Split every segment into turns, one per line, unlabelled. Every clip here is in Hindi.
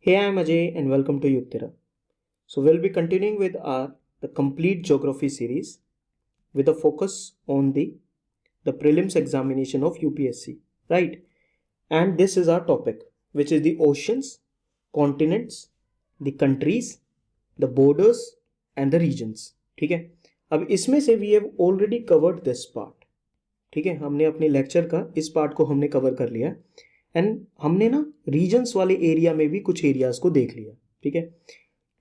Hey, I am Ajay and welcome to Yuktira. So we'll be continuing with our the complete geography series with a focus on the prelims examination of UPSC, right? And this is our topic, which is the oceans, continents, the countries, the borders and the regions. ठीक है. अब इसमें से we have already covered this part. ठीक है, हमने अपने लेक्चर का इस पार्ट को हमने कवर कर लिया एंड हमने ना रीजन्स वाले एरिया में भी कुछ एरियाज को देख लिया. ठीक है,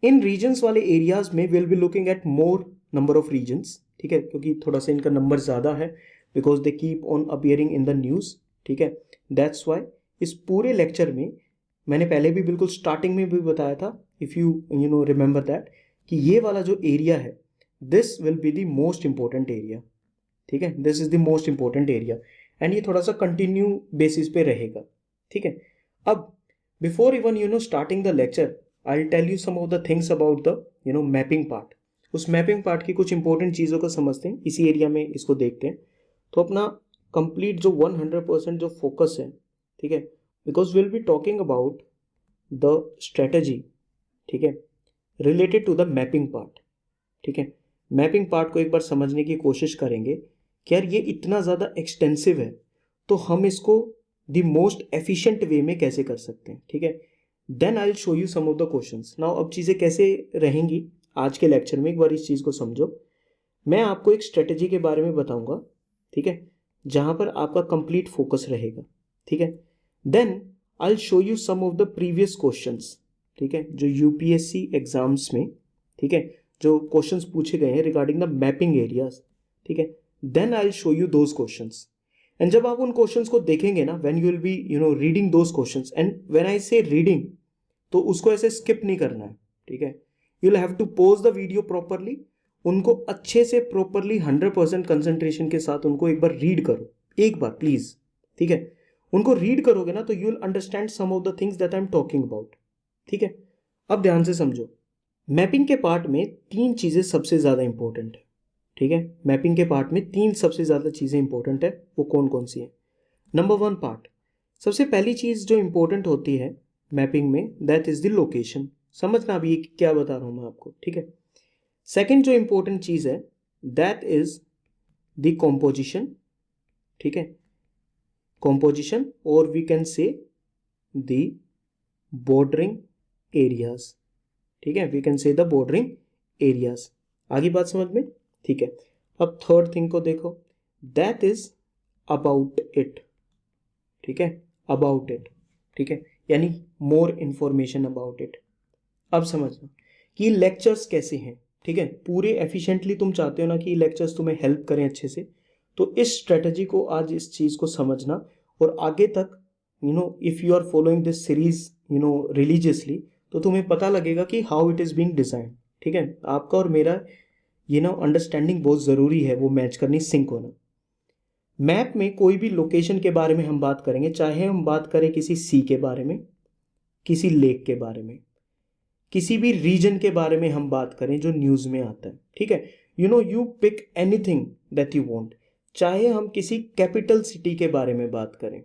इन रीजन्स वाले एरियाज में will be looking at more number of regions. ठीक है, क्योंकि थोड़ा सा इनका नंबर ज़्यादा है because they keep on appearing in the news. ठीक है, दैट्स वाई इस पूरे लेक्चर में मैंने पहले भी बिल्कुल स्टार्टिंग में भी बताया था, if you know remember that, कि ये वाला जो एरिया है this will be the most important area. ठीक है, this is the most important area and ये थोड़ा सा कंटिन्यू बेसिस पे रहेगा. ठीक है, अब before even starting the lecture I will tell you some of the things about the mapping part. उस मैपिंग पार्ट की कुछ इंपॉर्टेंट चीज़ों को समझते हैं, इसी एरिया में इसको देखते हैं. तो अपना कंप्लीट जो 100% जो फोकस है, ठीक है, because will be talking about the strategy, ठीक है, related to the mapping part. ठीक है, मैपिंग पार्ट को एक बार समझने की कोशिश करेंगे कि यार ये इतना ज़्यादा एक्सटेंसिव है तो हम इसको द मोस्ट एफिशिएंट वे में कैसे कर सकते हैं. ठीक है, then I will show you some of the questions. Now अब चीज़ें कैसे रहेंगी आज के लेक्चर में, एक बार इस चीज़ को समझो. मैं आपको एक स्ट्रेटजी के बारे में बताऊंगा, ठीक है, जहाँ पर आपका कंप्लीट फोकस रहेगा. ठीक है, then I will show you some of the previous questions. ठीक है, जो यूपीएससी एग्जाम्स में, ठीक है, जो क्वेश्चंस पूछे गए हैं रिगार्डिंग द मैपिंग एरियाज. ठीक है, then I will show you those questions. And जब आप उन क्वेश्चंस को देखेंगे ना, when you will be reading those questions, and when I say reading तो उसको ऐसे स्किप नहीं करना है. ठीक है, you will have to pause the video properly, उनको अच्छे से प्रॉपरली 100% कंसंट्रेशन के साथ उनको एक बार रीड करो, एक बार प्लीज. ठीक है, उनको रीड करोगे ना तो you will understand some of the things that I am talking about. ठीक है, अब ध्यान से समझो. मैपिंग के पार्ट में तीन चीज़ें सबसे ज़्यादा इंपॉर्टेंट है. ठीक है, मैपिंग के पार्ट में तीन सबसे ज़्यादा चीज़ें इंपॉर्टेंट है. वो कौन कौन सी है? नंबर 1 पार्ट, सबसे पहली चीज़ जो इंपॉर्टेंट होती है मैपिंग में, दैट इज़ द लोकेशन. समझना अभी ये क्या बता रहा हूँ मैं आपको. ठीक है, सेकेंड जो इंपॉर्टेंट चीज़ है दैट इज़ द कॉम्पोजिशन. ठीक है, कॉम्पोजिशन और we can say the bordering areas. ठीक है, we can say the bordering areas. आगे बात समझ में? ठीक है, अब थर्ड थिंग को देखो, दैट इज अबाउट इट. ठीक है, अबाउट इट. ठीक है, यानी मोर इंफॉर्मेशन अबाउट इट. अब समझना कि लेक्चर्स कैसे हैं. ठीक है, पूरे एफिशिएंटली तुम चाहते हो ना कि लेक्चर्स तुम्हें हेल्प करें अच्छे से, तो इस स्ट्रेटजी को, आज इस चीज़ को समझना और आगे तक if you are following this series religiously तो तुम्हें पता लगेगा कि how it is being design. ठीक है, आपका और मेरा अंडरस्टैंडिंग बहुत ज़रूरी है, वो मैच करनी, सिंक होना. मैप में कोई भी लोकेशन के बारे में हम बात करेंगे, चाहे हम बात करें किसी सी के बारे में, किसी लेक के बारे में, किसी भी रीजन के बारे में हम बात करें जो न्यूज़ में आता है. ठीक है, you pick anything that you want, चाहे हम किसी कैपिटल सिटी के बारे में बात करें.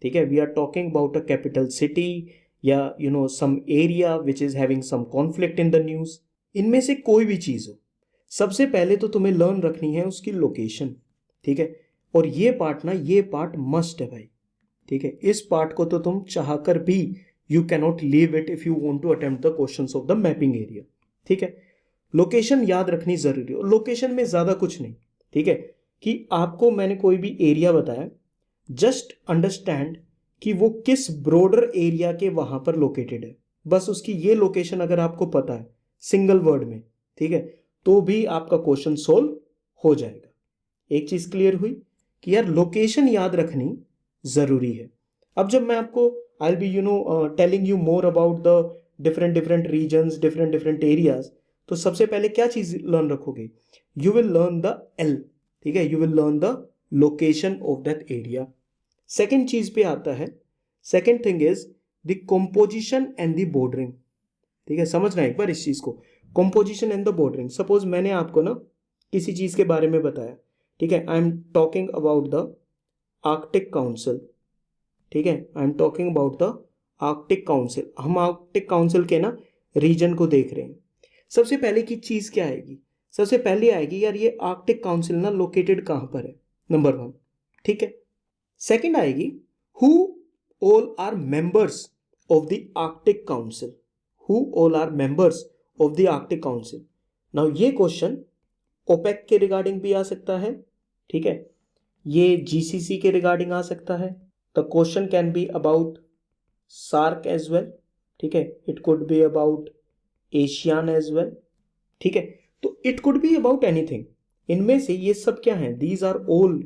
ठीक है, we are talking about a capital city या some area which is having some conflict in the news. इनमें से कोई भी चीज़ हो, सबसे पहले तो तुम्हें लर्न रखनी है उसकी लोकेशन. ठीक है, और ये पार्ट मस्ट है भाई. ठीक है, इस पार्ट को तो तुम चाहकर भी you cannot leave it if you want to attempt the questions of the mapping area. ठीक है, लोकेशन याद रखनी जरूरी है, और लोकेशन में ज़्यादा कुछ नहीं. ठीक है, कि आपको मैंने कोई भी एरिया बताया, जस्ट अंडरस्टैंड कि वो किस ब्रॉडर एरिया के वहां पर लोकेटेड है. बस उसकी ये लोकेशन अगर आपको पता है सिंगल वर्ड में, ठीक है, तो भी आपका क्वेश्चन सोल्व हो जाएगा. एक चीज क्लियर हुई कि यार लोकेशन याद रखनी जरूरी है. अब जब मैं आपको I will be telling you more about the different regions, different areas, तो सबसे पहले क्या चीज लर्न रखोगे? You will learn the L. ठीक है, you will learn the location of that area. Second चीज पे आता है, second thing is the composition and the bordering. ठीक है, समझना एक बार इस चीज को, composition and the bordering. Suppose मैंने आपको ना किसी चीज के बारे में बताया, ठीक है, आई am talking about the Arctic council. ठीक है, आई am talking about the Arctic council, हम आर्कटिक काउंसिल के ना रीजन को देख रहे हैं। सबसे पहले की चीज क्या आएगी, सबसे पहले आएगी यार ये आर्कटिक काउंसिल ना लोकेटेड कहाँ पर है, नंबर 1, ठीक है। सेकंड आएगी who all are members of the Arctic council, who all are members of the Arctic council. Now ये क्वेश्चन ओपेक के रिगार्डिंग भी आ सकता है, ठीक है, ये जीसीसी के रिगार्डिंग आ सकता है। The question can be about SAARC as well, ठीक है, it could be about ASEAN as well, ठीक है, तो it could be about anything. इनमें से ये सब क्या है, दीज आर ऑल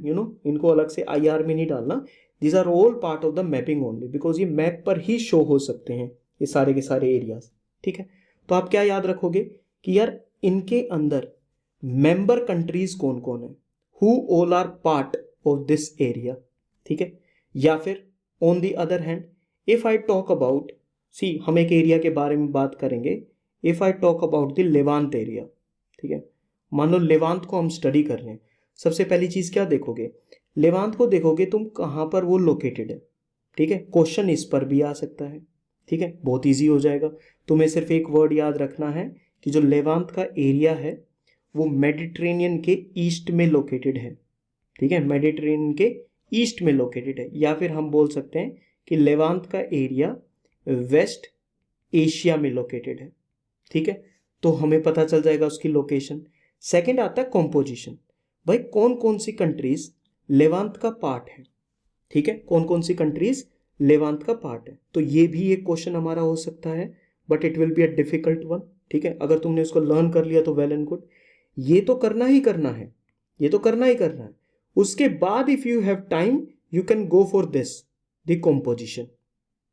इनको अलग से आईआर में नहीं डालना, these are all part of the mapping only, because ये मैप पर ही शो हो सकते हैं ये सारे के सारे एरियाज, ठीक है। तो आप क्या याद रखोगे कि यार इनके अंदर मेंबर कंट्रीज कौन कौन है, who all are part of this area, ठीक है। या फिर on the other hand if I talk about, see हम एक एरिया के बारे में बात करेंगे, if I talk about the Levant area, ठीक है, मान लो लेवांत को हम स्टडी कर रहे हैं, सबसे पहली चीज क्या देखोगे, लेवांत को देखोगे तुम कहाँ पर वो लोकेटेड है, ठीक है, क्वेश्चन इस पर भी आ सकता है, ठीक है, बहुत इजी हो जाएगा। तुम्हें सिर्फ एक वर्ड याद रखना है कि जो लेवांत का एरिया है वो मेडिटेरेनियन के ईस्ट में लोकेटेड है, ठीक है, मेडिटेरेनियन के ईस्ट में लोकेटेड है, या फिर हम बोल सकते हैं कि लेवांत का एरिया वेस्ट एशिया में लोकेटेड है, ठीक है, तो हमें पता चल जाएगा उसकी लोकेशन। सेकंड आता है कॉम्पोजिशन, भाई कौन कौन सी कंट्रीज लेवांत का पार्ट है, ठीक है, कौन कौन सी कंट्रीज लेवांत का पार्ट है, तो ये भी एक क्वेश्चन हमारा हो सकता है, but it will be a difficult one, ठीक है। अगर तुमने उसको लर्न कर लिया तो वेल एंड गुड, ये तो करना ही करना है, ये तो करना ही करना है। उसके बाद if you have time you can go for this the composition,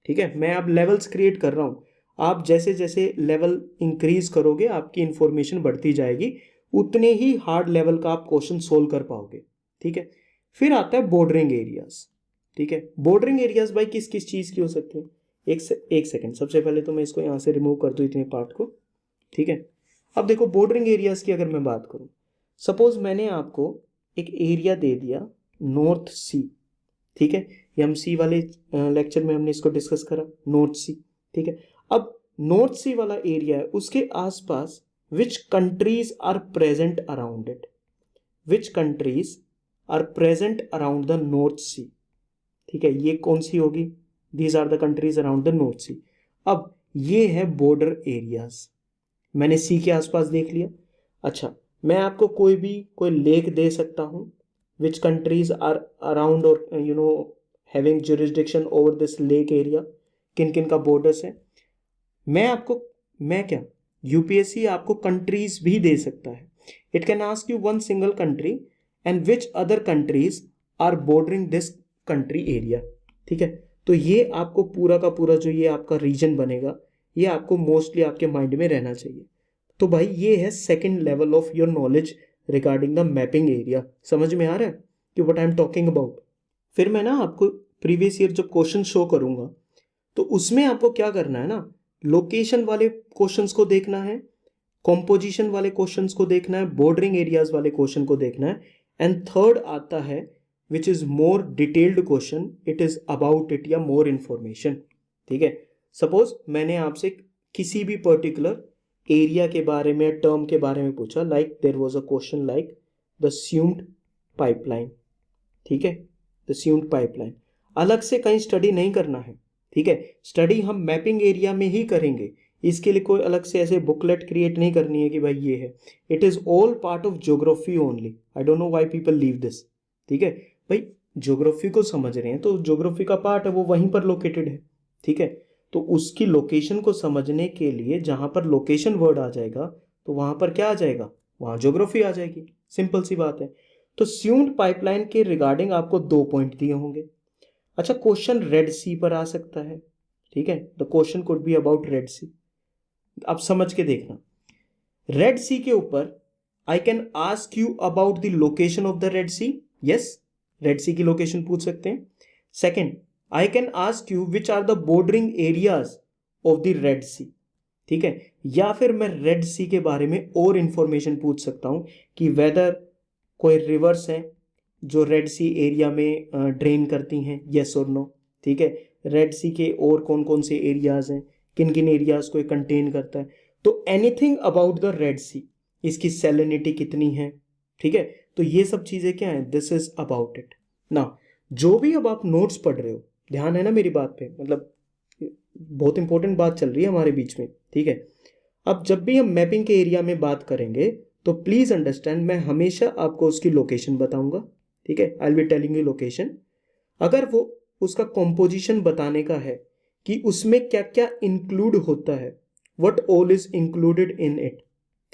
ठीक है। मैं अब लेवल्स क्रिएट कर रहा हूं, आप जैसे जैसे लेवल इंक्रीज करोगे आपकी इंफॉर्मेशन बढ़ती जाएगी, उतने ही हार्ड लेवल का आप क्वेश्चन सोल्व कर पाओगे, ठीक है। फिर आता है बॉर्डरिंग एरियाज, ठीक है, बॉर्डरिंग एरियाज भाई किस किस चीज की हो सकती है, एक सेकेंड, सबसे पहले तो मैं इसको यहां से रिमूव कर दूं इतने पार्ट को, ठीक है। अब देखो बॉर्डरिंग एरियाज की अगर मैं बात करूं, सपोज मैंने आपको एक एरिया दे दिया नॉर्थ सी, ठीक है, ये हम सी वाले लेक्चर में हमने इसको डिस्कस करा, नॉर्थ सी, ठीक है। अब नॉर्थ सी वाला एरिया है, उसके आसपास which countries are present around it, which countries are present around the North Sea, ठीक है, ये कौन सी होगी, these are the countries around the North Sea. अब ये है बॉर्डर एरियाज, मैंने सी के आसपास देख लिया। अच्छा, मैं आपको कोई लेक दे सकता हूं, विच कंट्रीज आर अराउंड और having jurisdiction over this lake area, किन किन का बॉर्डर्स है। मैं क्या यूपीएससी आपको कंट्रीज भी दे सकता है, it can ask you one single country and which other countries are bordering this country area, ठीक है। तो ये आपको पूरा का पूरा जो ये आपका रीजन बनेगा, ये आपको मोस्टली आपके माइंड में रहना चाहिए। तो भाई ये है second level of your knowledge regarding the mapping area, समझ में आ रहा है कि what I am talking about. फिर मैं ना आपको प्रीवियस ईयर जब क्वेश्चन शो करूंगा तो उसमें आपको क्या करना है ना, लोकेशन वाले क्वेश्चंस को देखना है, कॉम्पोजिशन वाले क्वेश्चंस को देखना है, बॉर्डरिंग एरियाज वाले क्वेश्चन को देखना है, एंड थर्ड आता है which is more detailed question, it is about it या मोर इंफॉर्मेशन, ठीक है। सपोज मैंने आपसे किसी भी पर्टिकुलर एरिया के बारे में, टर्म के बारे में पूछा, like there was a question like the Sumed pipeline, ठीक है, द स्यूम्ड पाइपलाइन, अलग से कहीं स्टडी नहीं करना है, ठीक है, स्टडी हम मैपिंग एरिया में ही करेंगे, इसके लिए कोई अलग से ऐसे बुकलेट क्रिएट नहीं करनी है कि भाई ये है, it is all part of geography only, I don't know why people leave this, ठीक है। भाई ज्योग्राफी को समझ रहे हैं तो ज्योग्राफी का पार्ट है वो वहीं पर लोकेटेड है, ठीक है, तो उसकी लोकेशन को समझने के लिए जहां पर लोकेशन वर्ड आ जाएगा तो वहां पर क्या आ जाएगा, वहां ज्योग्राफी आ जाएगी, सिंपल सी बात है। तो स्यूम्ड पाइपलाइन के रिगार्डिंग आपको 2 पॉइंट दिए होंगे। अच्छा, क्वेश्चन रेड सी पर आ सकता है, ठीक है, the question could be about Red Sea. अब समझ के देखना, रेड सी के ऊपर I can ask you about the location of the Red Sea, yes, Red Sea की लोकेशन पूछ सकते हैं। Second, I can ask you which are the bordering areas of the Red Sea, ठीक है, या फिर मैं रेड सी के बारे में और इंफॉर्मेशन पूछ सकता हूं कि वेदर कोई रिवर्स है जो रेड सी एरिया में ड्रेन करती हैं, यस और नो, ठीक है, रेड सी के और कौन कौन से एरियाज हैं, किन किन एरियाज को ये कंटेन करता है, तो एनीथिंग अबाउट द रेड सी, इसकी सैलिनिटी कितनी है, ठीक है, तो ये सब चीज़ें क्या है, दिस इज अबाउट इट ना। जो भी अब आप नोट्स पढ़ रहे हो, ध्यान है ना मेरी बात पे, मतलब बहुत इंपॉर्टेंट बात चल रही है हमारे बीच में, ठीक है। अब जब भी हम मैपिंग के एरिया में बात करेंगे तो प्लीज़ अंडरस्टैंड, मैं हमेशा आपको उसकी लोकेशन बताऊंगा, ठीक है, I will be telling you location. अगर वो उसका कॉम्पोजिशन बताने का है कि उसमें क्या क्या इंक्लूड होता है, what all is included in it,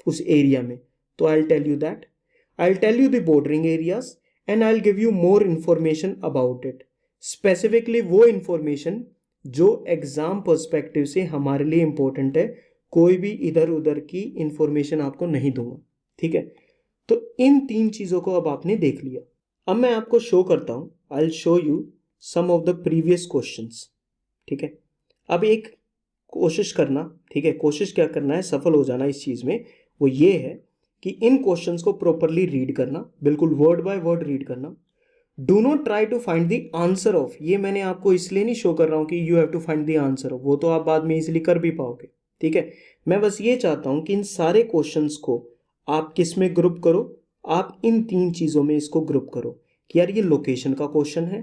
उस एरिया में, तो I tell you that, I tell you the bordering areas and I give you more information about it, specifically वो इंफॉर्मेशन जो एग्जाम पर्सपेक्टिव से हमारे लिए इंपॉर्टेंट है, कोई भी इधर उधर की इंफॉर्मेशन आपको नहीं दूंगा, ठीक है। तो इन तीन चीज़ों को अब आपने देख लिया। अब मैं आपको शो करता हूँ, I will show you some of the previous questions, ठीक है। अब एक कोशिश करना, ठीक है, कोशिश क्या करना है, सफल हो जाना इस चीज़ में, वो ये है कि इन क्वेश्चंस को प्रॉपरली रीड करना, बिल्कुल वर्ड बाय वर्ड रीड करना। Do not try to find the answer of, ये मैंने आपको इसलिए नहीं शो कर रहा हूँ कि you have to find the answer of, वो तो आप बाद में इजिली कर भी पाओगे, ठीक है। मैं बस ये चाहता हूँ कि इन सारे क्वेश्चंस को आप किस में ग्रुप करो, आप इन तीन चीज़ों में इसको ग्रुप करो कि यार ये लोकेशन का क्वेश्चन है,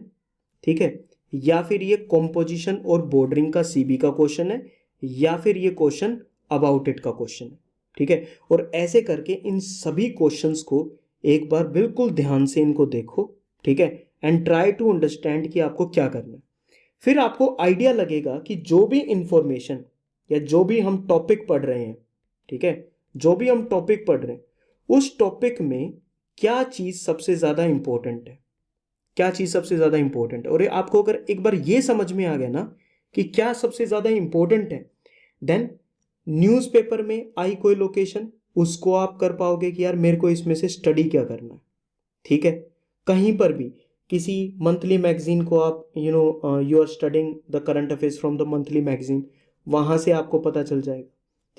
ठीक है, या फिर ये कॉम्पोजिशन और बॉर्डरिंग का सीबी का क्वेश्चन है, या फिर ये क्वेश्चन अबाउट इट का क्वेश्चन है, ठीक है। और ऐसे करके इन सभी क्वेश्चंस को एक बार बिल्कुल ध्यान से इनको देखो, ठीक है, एंड ट्राई टू अंडरस्टैंड कि आपको क्या करना है। फिर आपको आइडिया लगेगा कि जो भी इंफॉर्मेशन या जो भी हम टॉपिक पढ़ रहे हैं, ठीक है, जो भी हम टॉपिक पढ़ रहे हैं उस टॉपिक में क्या चीज़ सबसे ज़्यादा इंपॉर्टेंट है, क्या चीज़ सबसे ज़्यादा इंपॉर्टेंट है। और आपको अगर एक बार ये समझ में आ गया ना कि क्या सबसे ज़्यादा इंपॉर्टेंट है, देन न्यूज़पेपर में आई कोई लोकेशन, उसको आप कर पाओगे कि यार मेरे को इसमें से स्टडी क्या करना है, ठीक है। कहीं पर भी किसी मंथली मैगजीन को आप you are studying the current affairs from the monthly magazine, वहाँ से आपको पता चल जाएगा,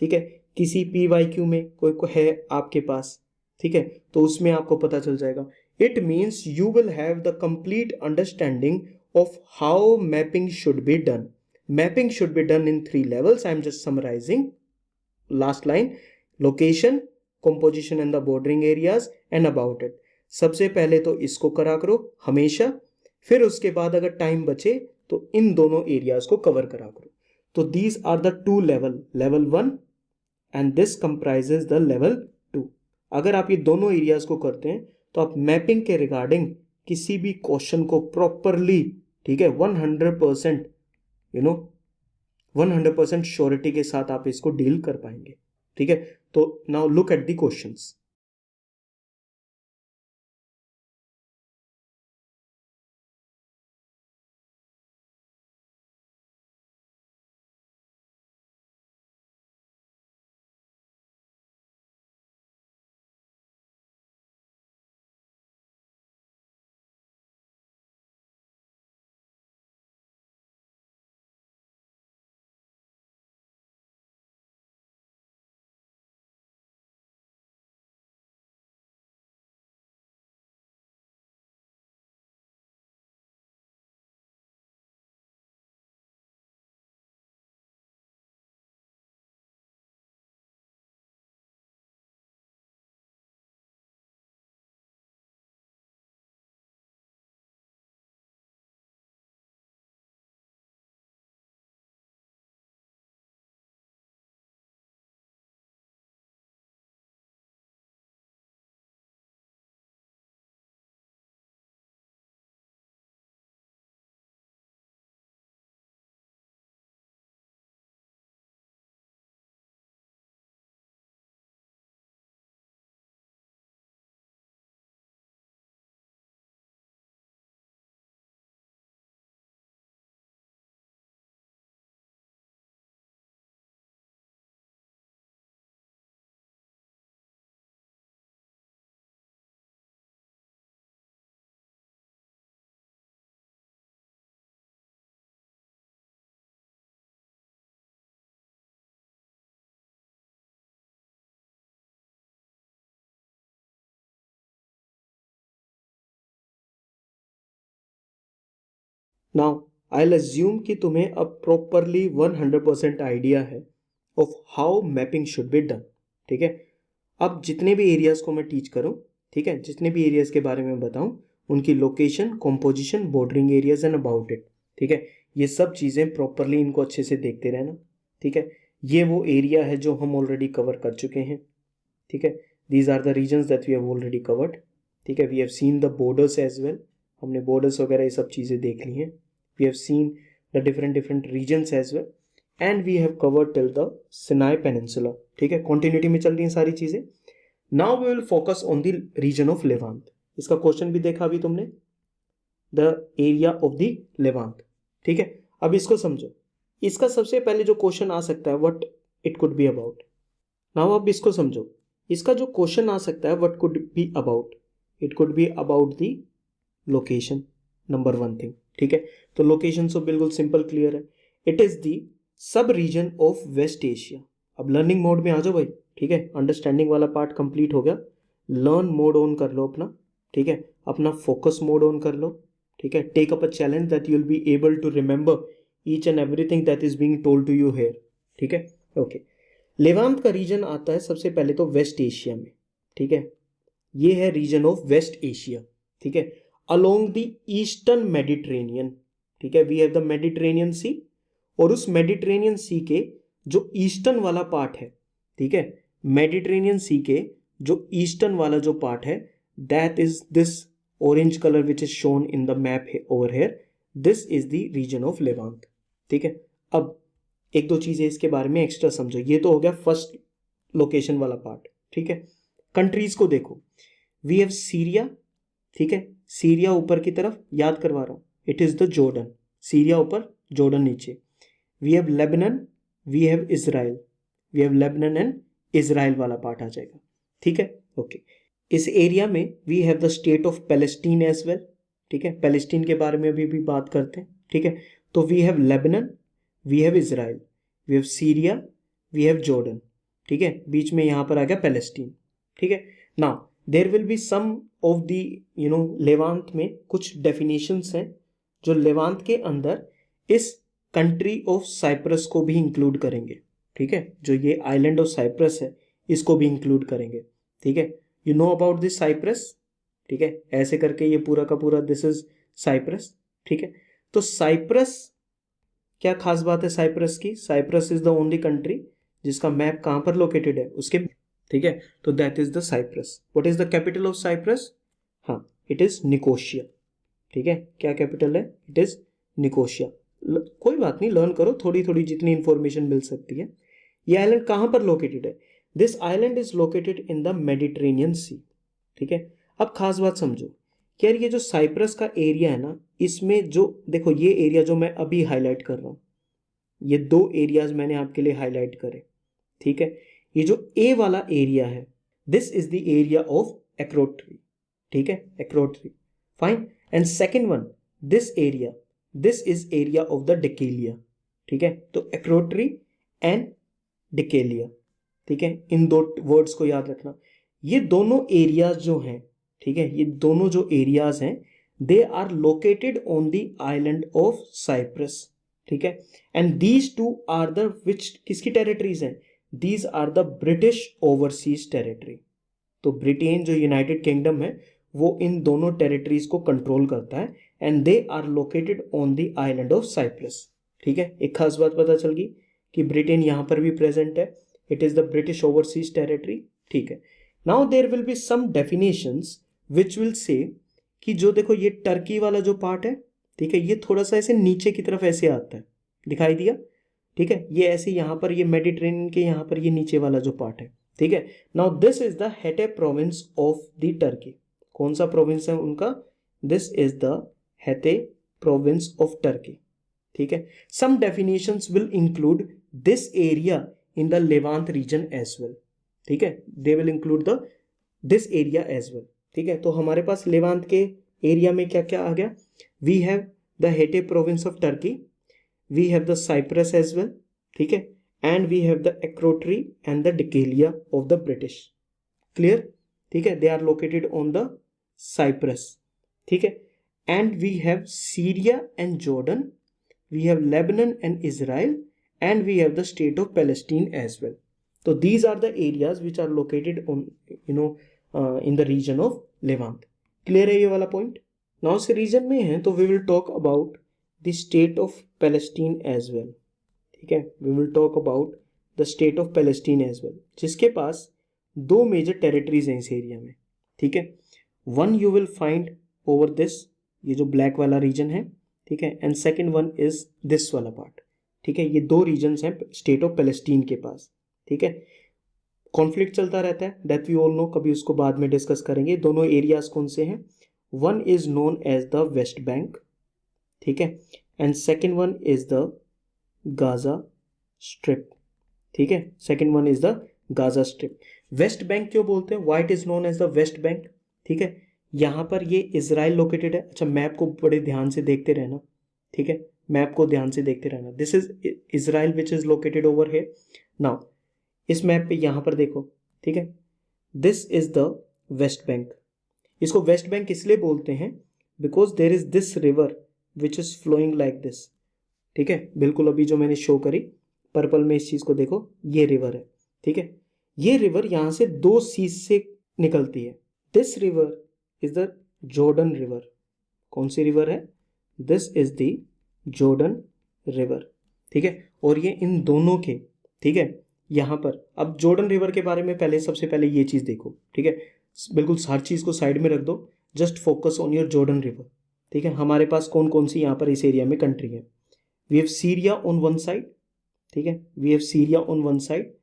ठीक है। किसी पी वाई क्यू में कोई है आपके पास, ठीक है, तो उसमें आपको पता चल जाएगा। It means you will have the complete understanding of how mapping should be done. Mapping should be done in 3 levels, I am just summarising last line, location, composition and the bordering areas and about it. सबसे पहले तो इसको करा करो हमेशा, फिर उसके बाद अगर टाइम बचे तो इन दोनों एरियाज को कवर करा करो। तो these are the 2 level, level 1 and this comprises the level 2। अगर आप ये दोनों एरियाज को करते हैं तो आप मैपिंग के रिगार्डिंग किसी भी क्वेश्चन को प्रॉपरली, ठीक है, 100% यू नो 100% श्योरिटी के साथ आप इसको डील कर पाएंगे, ठीक है। तो now look at the questions. Now I'll assume कि तुम्हें अब properly 100% आइडिया है of how mapping should be done. ठीक है, अब जितने भी एरियाज को मैं टीच करूं, ठीक है, जितने भी एरियाज के बारे में बताऊं, उनकी location, composition, bordering areas and about it, ठीक है, ये सब चीज़ें प्रॉपरली इनको अच्छे से देखते रहना. ठीक है, ये वो एरिया है जो हम ऑलरेडी कवर कर चुके हैं. ठीक है, these are the regions that we have already covered. ठीक है, we have seen the borders as well, हमने बॉर्डर्स वगैरह ये सब चीज़ें देख ली हैं. We have seen the different regions as well and we have covered till the Sinai peninsula. ठीक है, कॉन्टिन्यूटी में चल रही हैं सारी चीज़ें. Now we will focus on the region of Levant. इसका क्वेश्चन भी देखा अभी तुमने, the area of the Levant. ठीक है, अब इसको समझो. इसका सबसे पहले जो क्वेश्चन आ सकता है, what it could be about. Now अब इसको समझो. इसका जो क्वेश्चन आ सकता है, what could be about, it could be about the location, number one thing. ठीक है, तो लोकेशन तो बिल्कुल सिंपल क्लियर है. It is the sub region of West Asia. अब लर्निंग मोड में आ जाओ भाई. ठीक है, अंडरस्टैंडिंग वाला पार्ट कंप्लीट हो गया. लर्न मोड ऑन कर लो अपना. ठीक है, अपना फोकस मोड ऑन कर लो. ठीक है, take up a challenge that you will be able to remember each and everything that is being told to you here. ठीक है, ओके. लेवांत का रीजन आता है सबसे पहले तो वेस्ट एशिया में. ठीक है, ये है रीजन ऑफ वेस्ट एशिया. ठीक है, अलोंग द ईस्टर्न मेडिटेरेनियन. ठीक है, वी हैव द मेडिटेरेनियन सी, और उस मेडिटेरेनियन सी के जो ईस्टर्न वाला पार्ट है, ठीक है, मेडिटेरेनियन सी के जो ईस्टर्न वाला जो पार्ट है, that is this orange colour which is shown in the map over here. This is the region of Levant. ठीक है, अब एक दो चीजें इसके बारे में एक्स्ट्रा समझो. ये तो हो गया फर्स्ट लोकेशन वाला पार्ट. ठीक है, कंट्रीज को देखो. We have Syria. ठीक है, सीरिया ऊपर की तरफ, याद करवा रहा हूं, it is the Jordan. Syria ऊपर, जॉर्डन नीचे. We have Lebanon, we have Israel. We have Lebanon and Israel वाला पार्ट आ जाएगा. ठीक है, ओके. इस एरिया में we have the state of Palestine as well. ठीक है, पैलेस्टीन के बारे में भी बात करते हैं. ठीक है, तो we have Lebanon, we have Israel, we have Syria, we have Jordan. ठीक है, बीच में यहाँ पर आ गया पैलेस्टीन. ठीक है, now there will be some of the Levant में कुछ डेफिनेशंस हैं जो लेवांत के अंदर इस कंट्री ऑफ साइप्रस को भी इंक्लूड करेंगे. ठीक है, जो ये आइलैंड ऑफ साइप्रस है इसको भी इंक्लूड करेंगे. ठीक है, you know about this Cyprus. ठीक है, ऐसे करके ये पूरा का पूरा दिस इज साइप्रस. ठीक है, तो साइप्रस, क्या खास बात है साइप्रस की. Cyprus is the only country जिसका मैप कहां पर लोकेटेड है उसके. ठीक है, तो that is the Cyprus. What is the capital of Cyprus. हाँ, इट इज निकोशिया. ठीक है, क्या कैपिटल है, इट इज निकोशिया. कोई बात नहीं, लर्न करो थोड़ी थोड़ी जितनी इंफॉर्मेशन मिल सकती है. ये आइलैंड कहां पर लोकेटेड है. This island is located in the Mediterranean Sea. ठीक है, अब खास बात समझो कि यार ये जो साइप्रस का एरिया है ना, इसमें जो देखो ये एरिया जो मैं अभी हाईलाइट कर रहा हूं, ये दो एरियाज मैंने आपके लिए हाईलाइट करे. ठीक है, ये जो ए वाला एरिया है, this is the area of Akrotiri. ठीक है, Akrotiri, fine. And second one, this area, this is area of the Dhekelia. ठीक है, तो एक्रोट्री एंड डिकेलिया. ठीक है, इन दो वर्ड्स को याद रखना. ये दोनों एरियाज जो हैं, ठीक है, ये दोनों जो एरियाज हैं, they are located on the island of Cyprus. ठीक है, and these two are the which किसकी टेरिटरीज हैं, these are the British overseas territory. तो ब्रिटेन जो यूनाइटेड किंगडम है वो इन दोनों टेरिटरीज को कंट्रोल करता है and they are located on the island of Cyprus. ठीक है, एक खास बात पता चल गई कि ब्रिटेन यहां पर भी प्रेजेंट है. It is the British overseas territory. ठीक है, now there will be some definitions which will say कि जो देखो ये टर्की वाला जो पार्ट है, ठीक है, ये थोड़ा सा ऐसे नीचे की तरफ ऐसे आता है, दिखाई दिया. ठीक है, ये ऐसे यहाँ पर, ये मेडिटेरेनियन के यहाँ पर ये नीचे वाला जो पार्ट है. ठीक है, now this is the Hatay province of the Turkey. कौन सा प्रोविंस है उनका, this is the Hatay province of Turkey. ठीक है, some definitions will include this area in the Levant region as well. ठीक है, they will include the this area as well. ठीक है, तो हमारे पास लेवांत के एरिया में क्या क्या आ गया. We have the Hatay province of Turkey, we have the Cyprus as well. ठीक है, and we have the Akrotiri and the Dhekelia of the British. Clear. ठीक है, they are located on the Cyprus. ठीक है, and we have Syria and Jordan we have Lebanon and Israel, and we have the state of Palestine as well. So these are the areas which are located on in the region of Levant. Clear है ये वाला point? Now इस region में है तो we will talk about the state of Palestine as well. ठीक है, we will talk about the state of Palestine as well, जिसके पास दो मेजर टेरिटरीज हैं इस एरिया में. ठीक है, one you will find over this, ये जो ब्लैक वाला रीजन है. ठीक है, and second one is this वाला पार्ट. ठीक है, ये दो रीजन्स हैं स्टेट ऑफ पैलेस्टीन के पास. ठीक है, कॉन्फ्लिक्ट चलता रहता है, दैट वी ऑल नो, कभी उसको बाद में डिस्कस करेंगे. दोनों एरियाज कौन से हैं? One is known as the West Bank. ठीक है, and second one is the Gaza Strip. ठीक है, second one is the Gaza Strip. West Bank क्यों बोलते हैं? Why it is known as the West Bank? ठीक है, यहाँ पर ये इजराइल लोकेटेड है. अच्छा, मैप को बड़े ध्यान से देखते रहना. ठीक है, मैप को ध्यान से देखते रहना. This is Israel which is located over here. Now इस मैप पे यहाँ पर देखो. ठीक है, this is the West Bank. इसको वेस्ट बैंक इसलिए बोलते हैं because there is this river which is flowing like this. ठीक है, बिल्कुल अभी जो मैंने शो करी पर्पल में, इस चीज को देखो, ये रिवर है. ठीक है, ये रिवर यहां से दो सीज से निकलती है. This river is the Jordan river. कौन सी रिवर है? This is the Jordan river. ठीक है, और ये इन दोनों के, ठीक है, यहां पर अब जॉर्डन रिवर के बारे में पहले सबसे पहले ये चीज देखो. ठीक है, बिल्कुल हर चीज को साइड में रख दो, just focus on your Jordan river. ठीक है, हमारे पास कौन कौन सी यहाँ पर इस एरिया में कंट्री है? We have Syria on one side. ठीक है, we have Syria on one side,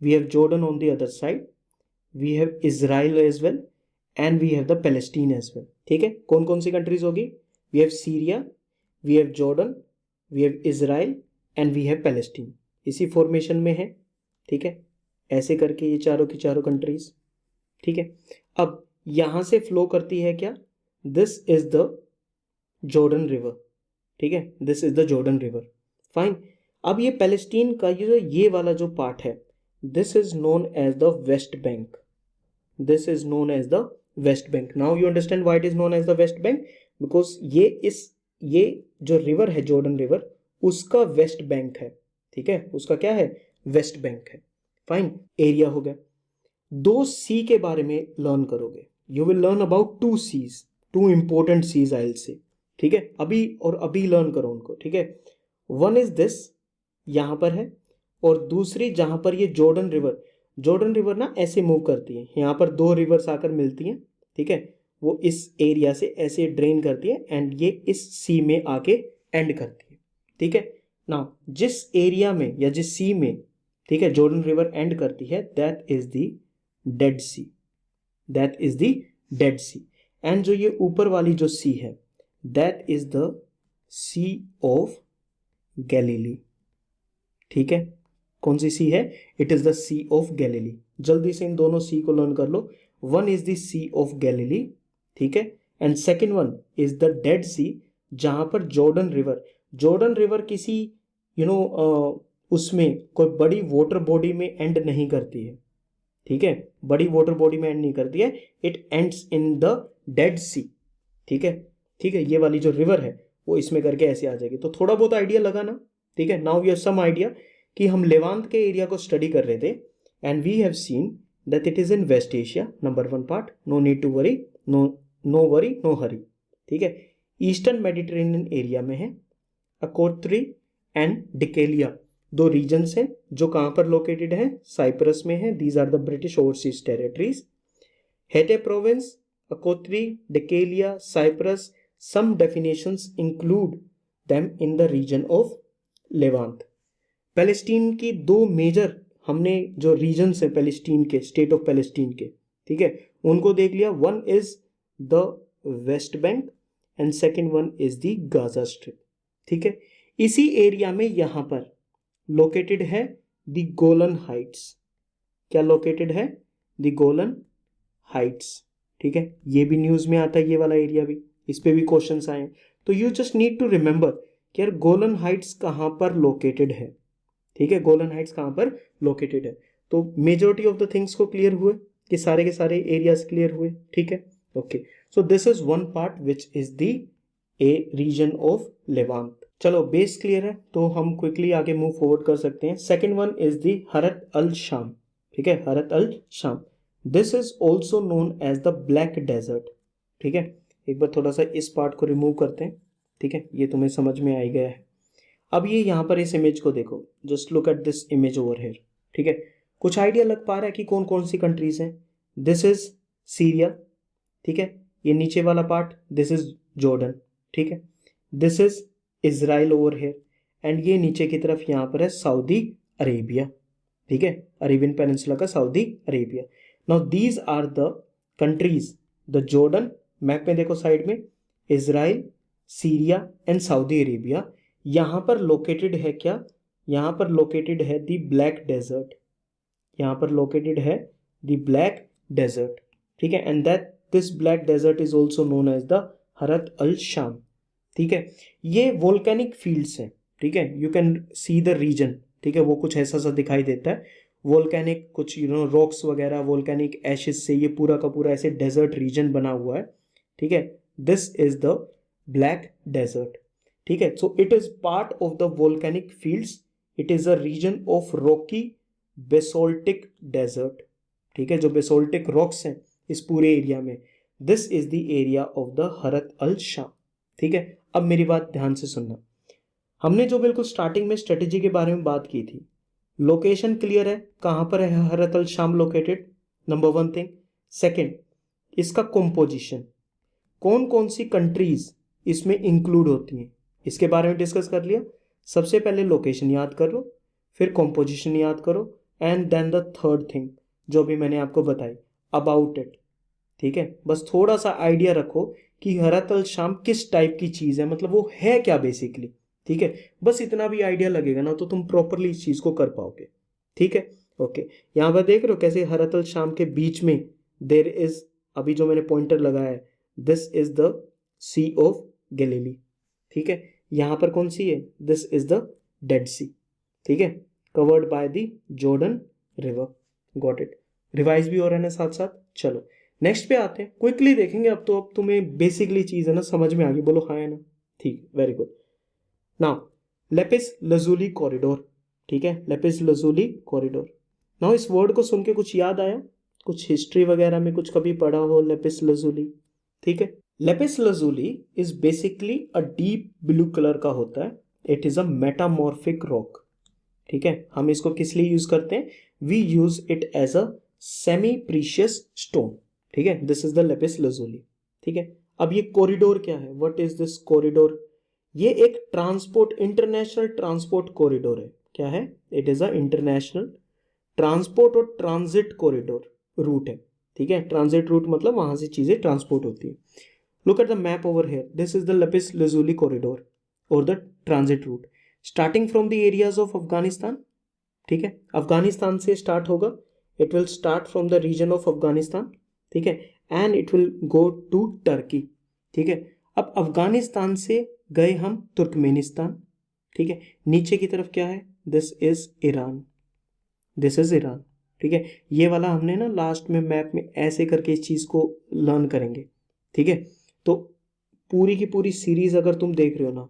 we have Jordan on the other side, we have Israel as well, and we have the Palestine as well. ठीक है, कौन कौन सी कंट्रीज होगी? we have Syria, we have Jordan, we have Israel and we have Palestine. इसी फॉर्मेशन में है. ठीक है, ऐसे करके ये चारों की चारों कंट्रीज. ठीक है, अब यहां से फ्लो करती है क्या? This is the Jordan river. ठीक है, this is the Jordan river. Fine. अब ये पैलेस्टीन का ये वाला जो पार्ट है, this is known as the West Bank. This is known as the West Bank. Now you understand why it is known as the West Bank, because ये जो रिवर है जॉर्डन रिवर, उसका वेस्ट बैंक है. ठीक है, उसका क्या है? वेस्ट बैंक है. फाइन, एरिया हो गया. दो सी के बारे में लर्न करोगे. You will learn about two seas, two important seas I will say. ठीक है, अभी और अभी लर्न करो उनको. ठीक है, वन इज दिस, यहां पर है, और दूसरी जहां पर ये जॉर्डन रिवर ना ऐसे मूव करती है. यहाँ पर दो रिवर्स आकर मिलती हैं. ठीक है, वो इस एरिया से ऐसे ड्रेन करती है एंड ये इस सी में आके एंड करती है. ठीक है, नाउ जिस एरिया में या जिस सी में, ठीक है, जॉर्डन रिवर एंड करती है, that is the Dead Sea. That is the Dead Sea. And जो ये ऊपर वाली जो सी है, that is the Sea of Galilee. ठीक है, कौन सी सी है? It is the Sea of Galilee. जल्दी से इन दोनों सी को लर्न कर लो. One is the Sea of Galilee. ठीक है, and second one is the Dead Sea, जहां पर जॉर्डन रिवर किसी उसमें कोई बड़ी वाटर बॉडी में एंड नहीं करती है. ठीक है, बड़ी वाटर बॉडी में एंड नहीं करती है. It ends in the Dead Sea. ठीक है, ठीक है, ये वाली जो रिवर है वो इसमें करके ऐसे आ जाएगी. तो थोड़ा बहुत आइडिया लगा ना. ठीक है, now we have some idea कि हम लेवांत के एरिया को स्टडी कर रहे थे, and we have seen that it is in West Asia. Number one part, no need to worry, no worry no hurry. ठीक है, ईस्टर्न मेडिटेरेनियन एरिया में है. अकोत्री एंड डिकेलिया दो रीजन्स हैं जो कहाँ पर लोकेटेड है? साइप्रस में है. These are the British overseas territories. Hatay province, Akrotiri, Dhekelia, Cyprus, some definitions include them in the region of Levant. Palestine की दो मेजर हमने जो रीजन्स है पैलेस्टीन के, स्टेट ऑफ पैलेस्टीन के, ठीक है, उनको देख लिया. One is the West bank and second one is the Gaza Strip. ठीक है, इसी एरिया में यहां पर लोकेटेड है द गोलन हाइट्स. क्या लोकेटेड है? The Golan Heights. ठीक है, ये भी न्यूज में आता है, ये वाला एरिया भी, इस पे भी क्वेश्चंस आए. तो you just need to remember कि यार गोलन हाइट्स कहां पर लोकेटेड है. ठीक है, गोलन हाइट्स कहां पर लोकेटेड है. तो मेजॉरिटी ऑफ द थिंग्स को क्लियर हुए कि सारे के सारे एरियाज क्लियर हुए. ठीक है, okay. So this is one part which is the a region of Levant. चलो बेस क्लियर है तो हम क्विकली आगे मूव फॉरवर्ड कर सकते हैं। Second one is the Harrat al शाम। ठीक है, Harrat al Sham, this is also known as the Black Desert. ठीक है, एक बार थोड़ा सा इस पार्ट को रिमूव करते हैं। ठीक है, ये तुम्हें समझ में आ ही गया है। अब ये यहाँ पर इस इमेज को देखो, just look at this image over here. ठीक है, कुछ आइडिया लग पा रहा है कि कौन कौन सी कंट्रीज हैं। This is Syria. ठीक है, ये नीचे वाला पार्ट दिस इज जॉर्डन। ठीक है, this is Israel over here, and ये नीचे की तरफ यहाँ पर है सऊदी अरेबिया। ठीक है, अरेबियन पेनिनसुला का Saudi Arabia. Now these are the countries, the Jordan, map में देखो साइड में, Israel, Syria and Saudi Arabia. यहाँ पर लोकेटेड है क्या, यहाँ पर लोकेटेड है द ब्लैक डेजर्ट। यहाँ पर लोकेटेड है द ब्लैक डेजर्ट। ठीक है, and that this Black Desert is also known as the Harrat al शाम। ठीक है, ये वोल्केनिक फील्ड्स हैं। ठीक है, you can see the region. ठीक है, वो कुछ ऐसा सा दिखाई देता है, वोल्केनिक कुछ रॉक्स वगैरह, वोल्केनिक एशेस से ये पूरा का पूरा ऐसे डेजर्ट रीजन बना हुआ है। ठीक है, this is the Black Desert. ठीक है, so it is part of the volcanic fields, it is a region of rocky basaltic desert. ठीक है, जो बेसोल्टिक रॉक्स हैं इस पूरे एरिया में, this is the area of the Harrat al शाम। ठीक है, अब मेरी बात ध्यान से सुनना। हमने जो बिल्कुल स्टार्टिंग में स्ट्रेटेजी के बारे में बात की थी, लोकेशन क्लियर है कहां पर है हरत अल शाम located, number one thing. Second, इसका कॉम्पोजिशन, कौन कौन सी कंट्रीज इसमें इंक्लूड होती हैं, इसके बारे में डिस्कस कर लिया। सबसे पहले लोकेशन याद कर लो, फिर कॉम्पोजिशन याद करो, and then the third thing जो भी मैंने आपको बताई अबाउट इट। ठीक है, बस थोड़ा सा आइडिया रखो कि हरत अल शाम किस टाइप की चीज है, मतलब वो है क्या बेसिकली। ठीक है, बस इतना भी आइडिया लगेगा ना तो तुम प्रॉपरली इस चीज को कर पाओगे। ठीक है, ओके। यहाँ पर देख रहे हो कैसे हरत अल शाम के बीच में देर इज, अभी जो मैंने पॉइंटर लगाया है, this is the Sea of Galilee. ठीक है, यहाँ पर कौन सी है, this is the Dead Sea. ठीक है, covered by the Jordan river. Got it, revise भी हो रहा है ना साथ साथ। चलो नेक्स्ट पे आते हैं, क्विकली देखेंगे। अब तो अब तुम्हें बेसिकली चीज है ना समझ में आ गई, बोलो हाँ है ना। ठीक, very good. Now lapis Lazuli corridor. ठीक है, लेपिस लजुली कॉरिडोर। नाउ इस वर्ड को सुन के कुछ याद आया, कुछ हिस्ट्री वगैरह में कुछ कभी पढ़ा हो लेपिस लजुली। ठीक है, lapis lazuli is basically a deep blue colour का होता है, it is a metamorphic rock. ठीक है, हम इसको किस लिए यूज करते हैं, we use it as a semi precious stone. ठीक है, this is the lapis lazuli. ठीक है, अब ये कॉरिडोर क्या है, व्हाट इज दिस कॉरिडोर, ये एक ट्रांसपोर्ट, इंटरनेशनल ट्रांसपोर्ट कॉरिडोर है। क्या है, it is a international transport और ट्रांजिट कॉरिडोर रूट है। ठीक है, ट्रांजिट रूट मतलब वहां से चीजें ट्रांसपोर्ट होती है। Look at the map over here, this is the lapis Lazuli corridor और the transit route starting from the areas of Afghanistan. ठीक है, अफगानिस्तान से स्टार्ट होगा, it will start from the region of Afghanistan. ठीक है, and it will go to Turkey. ठीक है, अब अफगानिस्तान से गए हम तुर्कमेनिस्तान। ठीक है, नीचे की तरफ क्या है, this is Iran, this is Iran. ठीक है, ये वाला हमने ना लास्ट में मैप में ऐसे करके इस चीज को लर्न करेंगे। ठीक है, तो पूरी की पूरी सीरीज अगर तुम देख रहे हो ना,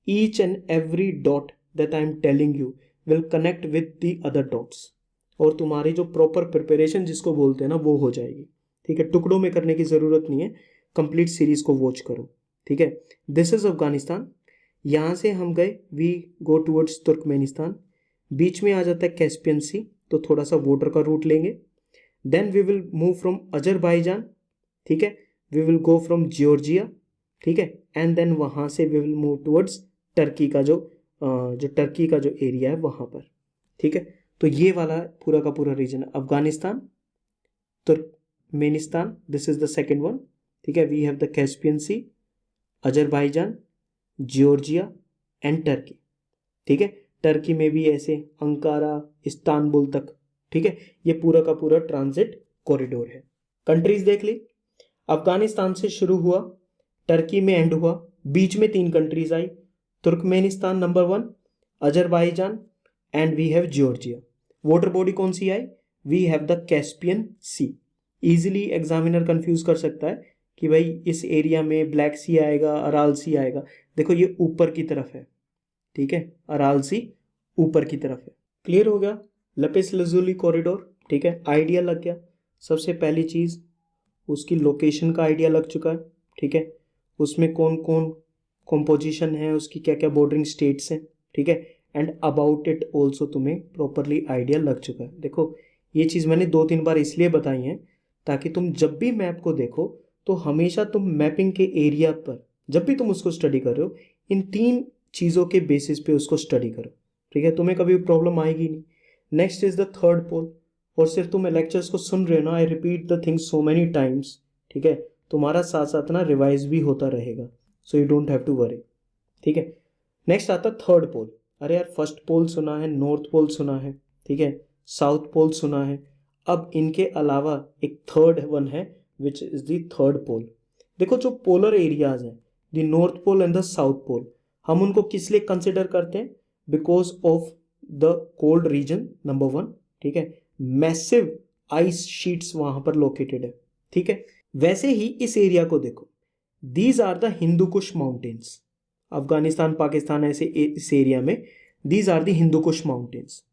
each and every dot that I am telling you will connect with the other dots, और तुम्हारी जो प्रॉपर प्रिपरेशन जिसको बोलते हैं ना वो हो जाएगी। ठीक है, टुकड़ों में करने की जरूरत नहीं है, कंप्लीट सीरीज को वॉच करो। ठीक है, दिस इज अफगानिस्तान, यहाँ से हम गए, वी गो टूवर्ड्स तुर्कमेनिस्तान, बीच में आ जाता है कैस्पियन सी, तो थोड़ा सा वाटर का रूट लेंगे। Then we will move from Azerbaijan. ठीक है, we will go from Georgia. ठीक है, एंड देन वहाँ से we will move towards Turkey का जो टर्की का जो एरिया है वहाँ पर। ठीक है, तो ये वाला पूरा का पूरा region Afghanistan, Turkmenistan, this is the second one. ठीक है, we have the Caspian Sea, Azerbaijan, Georgia and Turkey. ठीक है, टर्की में भी ऐसे अंकारा, इस्तांबुल तक। ठीक है, ये पूरा का पूरा ट्रांजिट कॉरिडोर है। कंट्रीज देख ली, अफगानिस्तान से शुरू हुआ, टर्की में एंड हुआ, बीच में तीन कंट्रीज आई, Turkmenistan number one, Azerbaijan and we have Georgia. Water body कौन सी आई, we have the Caspian Sea. Easily examiner confuse कर सकता है कि भाई इस एरिया में ब्लैक सी आएगा, अराल सी आएगा। देखो ये ऊपर की तरफ है, ठीक है, अराल सी ऊपर की तरफ है। क्लियर हो गया, लपेस लजुली कॉरिडोर, ठीक है, आइडिया लग गया। सबसे पहली चीज उसकी लोकेशन का आइडिया लग चुका है, ठीक है, उसमें कौन कौन कॉम्पोजिशन है, उसकी क्या क्या बॉर्डरिंग स्टेट्स हैं, ठीक है, एंड अबाउट इट ऑल्सो तुम्हें प्रॉपरली आइडिया लग चुका है। देखो ये चीज़ मैंने 2-3 बार इसलिए बताई है ताकि तुम जब भी मैप को देखो तो हमेशा तुम मैपिंग के एरिया पर जब भी तुम उसको स्टडी कर रहे हो इन 3 चीज़ों के बेसिस पे उसको स्टडी करो, ठीक है, तुम्हें कभी प्रॉब्लम आएगी नहीं। नेक्स्ट इज द थर्ड पोल, और सिर्फ तुम लेक्चर्स को सुन रहे हो ना, I repeat the things so many times, ठीक है, तुम्हारा साथ साथ ना रिवाइज भी होता रहेगा, so you don't have to worry, ठीक है। नेक्स्ट आता थर्ड पोल। अरे यार फर्स्ट पोल सुना है, नॉर्थ पोल सुना है, ठीक है, साउथ पोल सुना है, अब इनके अलावा एक थर्ड वन है which is the third pole. देखो जो पोलर एरियाज हैं, the North Pole and the South Pole, हम उनको किस लिए कंसिडर करते हैं? Because of the cold region, number 1, ठीक है, मैसिव आइस शीट्स वहां पर लोकेटेड है, ठीक है। वैसे ही इस एरिया को देखो, these are the Hindu Kush mountains, Afghanistan Pakistan ऐसे इस एरिया में, these are the Hindu Kush mountains,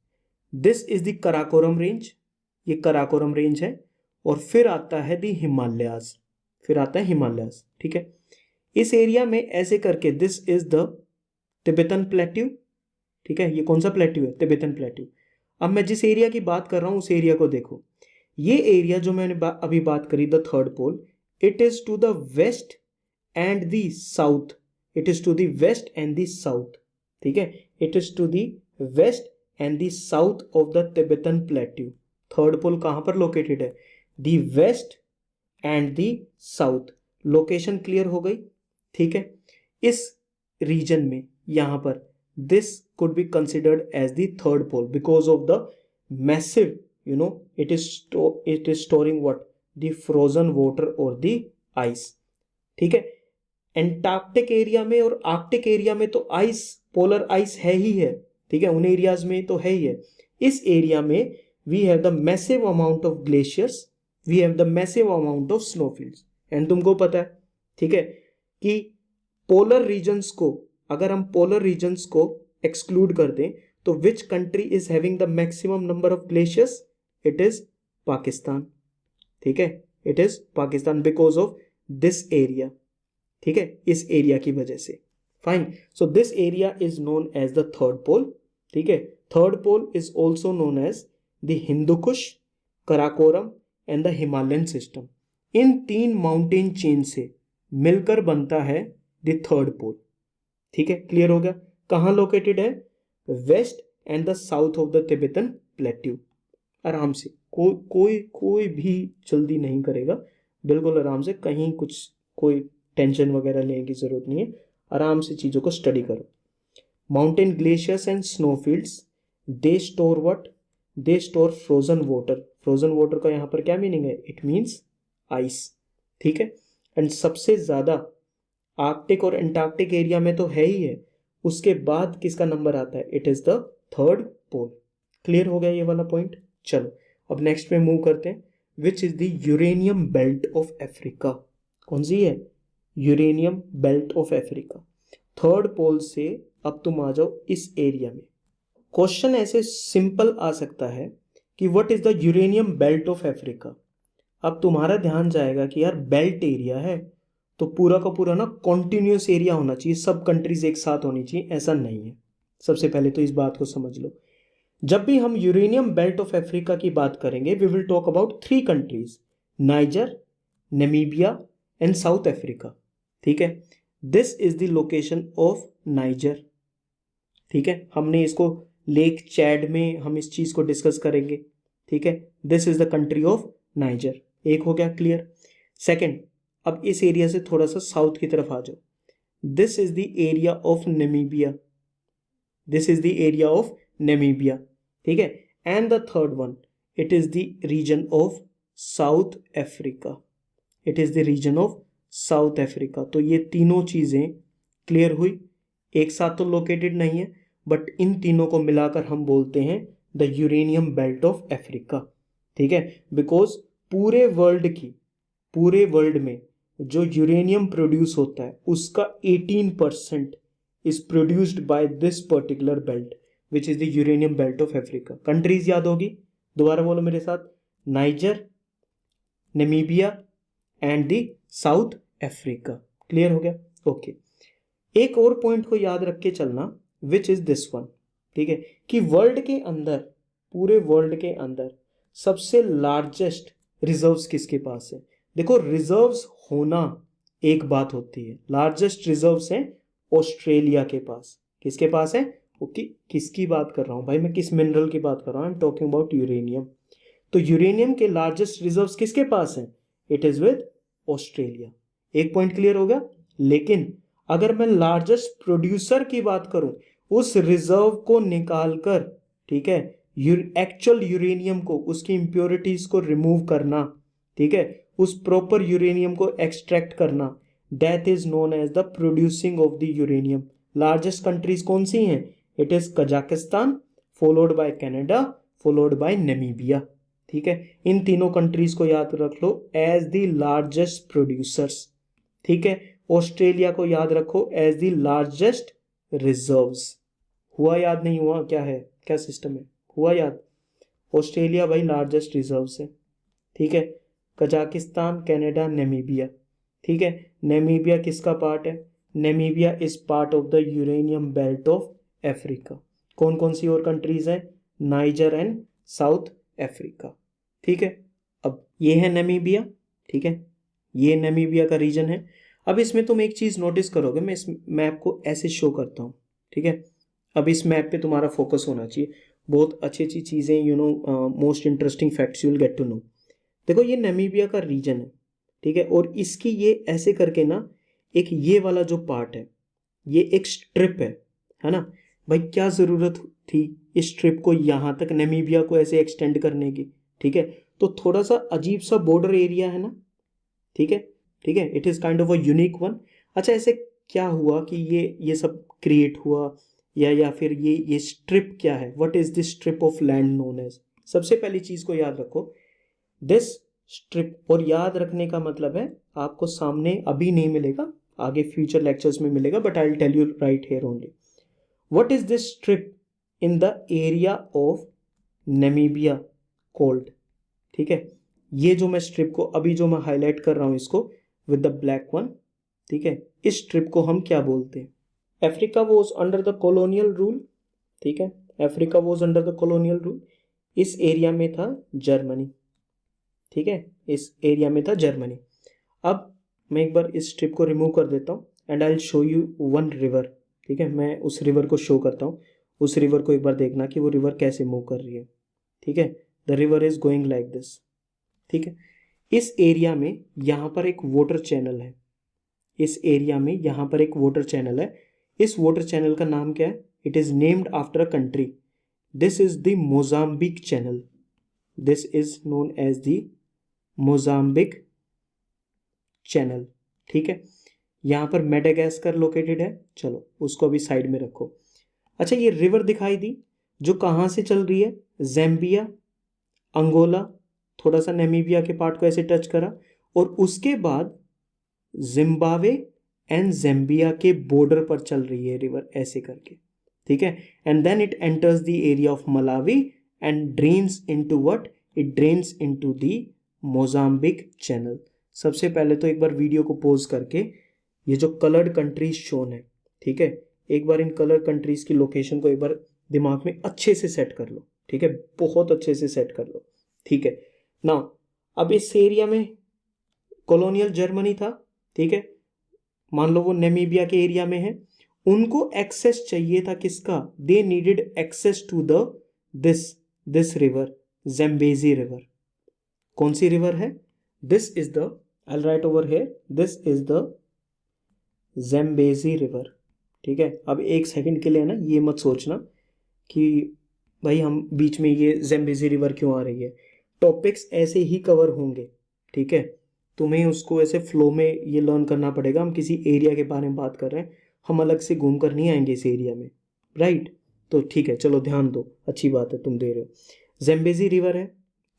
this is the Karakoram range, ये कराकोरम रेंज है, और फिर आता है द हिमालयाज, फिर आता है हिमालयाज, ठीक है। इस एरिया में ऐसे करके this is the Tibetan plateau, ठीक है, ये कौन सा प्लेट्यू है? Tibetan plateau. अब मैं जिस एरिया की बात कर रहा हूं उस एरिया को देखो, ये एरिया जो मैंने अभी बात करी the third pole, it is to the west and the south, it is to the west and the south, ठीक है, it is to the west and the south of the Tibetan plateau. Third pole कहां पर लोकेटेड है? The west and the south. Location clear हो गई, ठीक है। इस रीजन में यहां पर this could be considered as the third pole because of the massive, it is storing what? The frozen water or the ice, ठीक है। एंटार्क्टिक एरिया में और आर्कटिक एरिया में तो आइस, पोलर आइस है ही है, ठीक है, उन एरियाज में तो है ही है। इस एरिया में we have the massive amount of glaciers, we have the massive amount of snowfields, and तुमको पता है, ठीक है, कि पोलर रीजन्स को, अगर हम पोलर रीजन्स को एक्सक्लूड कर दें तो which country is having the maximum number of glaciers? It is Pakistan, ठीक है, it is Pakistan because of this area, ठीक है, इस एरिया की वजह से। Fine, so this area is known as the third pole, ठीक है। Third pole is also known as the Hindu Kush, Karakoram and the Himalayan system. इन 3 माउंटेन चेन से मिलकर बनता है द थर्ड पोल, ठीक है, क्लियर हो गया। कहां लोकेटेड है? West and the south of the Tibetan plateau. आराम से, कोई भी जल्दी नहीं करेगा, बिल्कुल आराम से, कहीं कुछ कोई टेंशन वगैरह लेने की जरूरत नहीं है, आराम से चीजों को स्टडी करो। Mountain glaciers and snowfields, they store what? They store frozen water. Frozen water का यहाँ पर क्या मीनिंग है? इट मीन्स आइस, ठीक है। एंड सबसे ज्यादा आर्कटिक और एंटार्क्टिक एरिया में तो है ही है, उसके बाद किसका नंबर आता है? It is the third pole. Clear हो गया ये वाला पॉइंट? चलो अब नेक्स्ट में मूव करते हैं। Which is the uranium belt of Africa? कौन सी है? Uranium belt of Africa. Third pole से अब तुम आ जाओ इस एरिया में। क्वेश्चन ऐसे सिंपल आ सकता है कि what is the uranium belt of Africa. अब तुम्हारा ध्यान जाएगा कि यार बेल्ट एरिया है तो पूरा का पूरा ना कॉन्टिन्यूस एरिया होना चाहिए, सब कंट्रीज एक साथ होनी चाहिए, ऐसा नहीं है। सबसे पहले तो इस बात को समझ लो। जब भी हम यूरेनियम बेल्ट ऑफ अफ्रीका की बात करेंगे we will talk about 3 countries, Niger, Namibia and South Africa, ठीक है। This is the location of Niger, ठीक है, हमने इसको लेक चैड में हम इस चीज को डिस्कस करेंगे, ठीक है। This is the country of niger, एक हो गया क्लियर। सेकेंड, अब इस एरिया से थोड़ा सा साउथ की तरफ आ जाओ। This is the area of Namibia, this is the area of Namibia, ठीक है। And the third one, it is the region of South Africa, it is the region of South Africa. तो ये तीनों चीजें क्लियर हुई, एक साथ तो लोकेटेड नहीं है बट इन तीनों को मिलाकर हम बोलते हैं the uranium belt of Africa, ठीक है। बिकॉज पूरे वर्ल्ड में जो यूरेनियम प्रोड्यूस होता है उसका 18% is produced by this particular belt which is the uranium belt of Africa. Countries याद होगी, दोबारा बोलो मेरे साथ, niger, Namibia and the South Africa. Clear हो गया? ओके. एक और पॉइंट को याद रख के चलना विच इज दिस वन. ठीक है, कि वर्ल्ड के अंदर, पूरे वर्ल्ड के अंदर सबसे लार्जेस्ट रिजर्व्स किसके पास है? देखो, रिजर्व्स होना एक बात होती है, लार्जेस्ट रिजर्व्स हैं ऑस्ट्रेलिया के पास. किसके पास है? ओके, किसकी बात कर रहा हूं भाई मैं? किस मिनरल की बात कर रहा हूं? आई एम टॉकिंग अबाउट यूरेनियम. तो यूरेनियम के लार्जेस्ट रिजर्व्स किसके पास हैं? It is with Australia. एक पॉइंट क्लियर हो गया. लेकिन अगर मैं लार्जेस्ट प्रोड्यूसर की बात करूं, उस रिजर्व को निकालकर, ठीक है, एक्चुअल यूरेनियम को, उसकी इंप्योरिटीज को रिमूव करना, ठीक है, उस प्रॉपर यूरेनियम को एक्सट्रैक्ट करना, that is known as the producing of the uranium. Largest countries कौन सी हैं? It is Kazakhstan, followed by Canada, followed by Namibia. ठीक है, इन तीनों कंट्रीज को याद रख लो एज द लार्जेस्ट प्रोड्यूसर्स. ठीक है, ऑस्ट्रेलिया को याद रखो एज द लार्जेस्ट रिजर्व्स. हुआ याद? नहीं हुआ? क्या है, क्या सिस्टम है? हुआ याद? ऑस्ट्रेलिया भाई लार्जेस्ट रिजर्व्स है. ठीक है, कजाकिस्तान, कनाडा, नामीबिया. ठीक है, नामीबिया किसका पार्ट है? Namibia is part of the uranium belt of Africa. कौन कौन सी और कंट्रीज हैं? Niger and South Africa. ठीक है, अब ये है नामीबिया. ठीक है, ये नामीबिया का रीजन है. अब इसमें तुम एक चीज नोटिस करोगे, मैं इस मैप को ऐसे शो करता हूँ. ठीक है, अब इस मैप पे तुम्हारा फोकस होना चाहिए. बहुत अच्छी अच्छी चीजें, you know, most interesting facts you will get to know. देखो, ये नामीबिया का रीजन है. ठीक है, और इसकी ये ऐसे करके ना, एक ये वाला जो पार्ट है, ये एक स्ट्रिप है ना भाई. क्या जरूरत थी इस स्ट्रिप को यहां तक, नामीबिया को ऐसे एक्सटेंड करने की? ठीक है, तो थोड़ा सा अजीब सा बॉर्डर एरिया है ना. ठीक है, ठीक है, it is kind of a unique one. अच्छा, ऐसे क्या हुआ कि ये सब क्रिएट हुआ, या फिर ये स्ट्रिप क्या है? What is this strip of land known as? सबसे पहली चीज को याद रखो, दिस स्ट्रिप. और याद रखने का मतलब है, आपको सामने अभी नहीं मिलेगा, आगे फ्यूचर लेक्चर्स में मिलेगा, but I will tell you right here only. What is this strip in the area of Namibia called? ठीक है, ये जो मैं स्ट्रिप को अभी जो मैं हाईलाइट कर रहा हूं इसको विद द ब्लैक वन, ठीक है, इस स्ट्रिप को हम क्या बोलते हैं? Africa was under the colonial rule. ठीक है, Africa was under the colonial rule. इस एरिया में था जर्मनी. ठीक है, इस एरिया में था जर्मनी. अब मैं एक बार इस स्ट्रिप को रिमूव कर देता हूँ and I will show you one river. ठीक है, मैं उस रिवर को शो करता हूँ. उस रिवर को एक बार देखना कि वो रिवर कैसे मूव कर रही है. ठीक है, the river is going like this. ठीक है, इस एरिया में यहाँ पर एक वाटर चैनल है. इस एरिया में यहाँ पर एक वाटर चैनल है. इस वाटर चैनल का नाम क्या है? It is named after a country. This is the Mozambique Channel. This is known as the Mozambique Channel. ठीक है, यहाँ पर मेडागास्कर लोकेटेड है. चलो उसको अभी साइड में रखो. अच्छा, ये रिवर दिखाई दी जो कहाँ से चल रही है? ज़ैम्बिया, अंगोला, थोड़ा सा नामीबिया के पार्ट को ऐसे टच करा, और उसके बाद जिम्बाब्वे एंड ज़ैम्बिया के बॉर्डर पर चल रही है रिवर ऐसे करके. ठीक है, and then it enters the area of Malawi and drains into what? It drains into the Mozambique Channel. सबसे पहले तो एक बार वीडियो को पॉज करके ये जो कलर्ड कंट्रीज शोन है, ठीक है, एक बार इन कलर कंट्रीज की लोकेशन को एक बार दिमाग में अच्छे से सेट कर लो. ठीक है, बहुत अच्छे से सेट कर लो. ठीक है ना, अब इस एरिया में कॉलोनियल जर्मनी था. ठीक है, मान लो वो नामीबिया के एरिया में है. उनको एक्सेस चाहिए था किसका? They needed access to the this river, Zambezi river. कौन सी रिवर है? This is the, I write over here, this is the Zambezi river. ठीक है, अब एक सेकंड के लिए ना ये मत सोचना कि भाई हम बीच में ये ज़ैम्बेजी रिवर क्यों आ रही है. टॉपिक्स ऐसे ही कवर होंगे. ठीक है, तुम्हें उसको ऐसे फ्लो में ये लर्न करना पड़ेगा. हम किसी एरिया के बारे में बात कर रहे हैं, हम अलग से घूम कर नहीं आएंगे इस एरिया में, राइट? तो ठीक है, चलो ध्यान दो, अच्छी बात है तुम दे रहे हो. ज़ैम्बेजी रिवर है,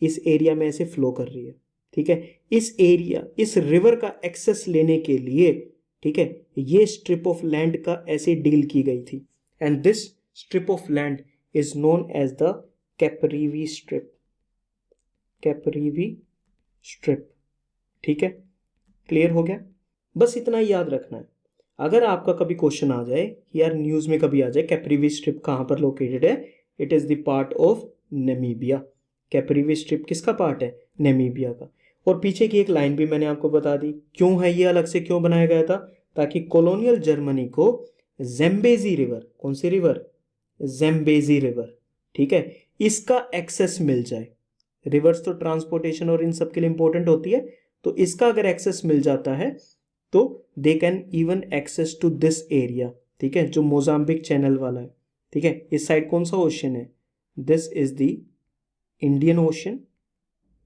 इस एरिया में ऐसे फ्लो कर रही है. ठीक है, इस एरिया, इस रिवर का एक्सेस लेने के लिए ठीक है, ये स्ट्रिप ऑफ लैंड का ऐसे डील की गई थी and this strip of land is known as the Caprivi strip, Caprivi strip. ठीक है, क्लियर हो गया। बस इतना ही याद रखना है। अगर आपका कभी क्वेश्चन आ जाए यार, न्यूज में कभी आ जाए कैपरीवी स्ट्रिप कहाँ पर लोकेटेड है, it is the part of Namibia. Caprivi strip किसका पार्ट है? नेमीबिया का। और पीछे की एक लाइन भी मैंने आपको बता दी, क्यों है ये अलग से, क्यों बनाया गया था, ताकि कॉलोनियल जर्मनी को ज़ेम्बेजी रिवर, कौन सी रिवर? ज़ेम्बेजी रिवर, ठीक है, इसका एक्सेस मिल जाए। रिवर्स तो ट्रांसपोर्टेशन और इन सब के लिए इंपॉर्टेंट होती है, तो इसका अगर एक्सेस मिल जाता है तो they can even access to this area. ठीक है, जो मोजाम्बिक चैनल वाला है। ठीक है, इस साइड कौन सा ओशन है? This is the Indian ocean.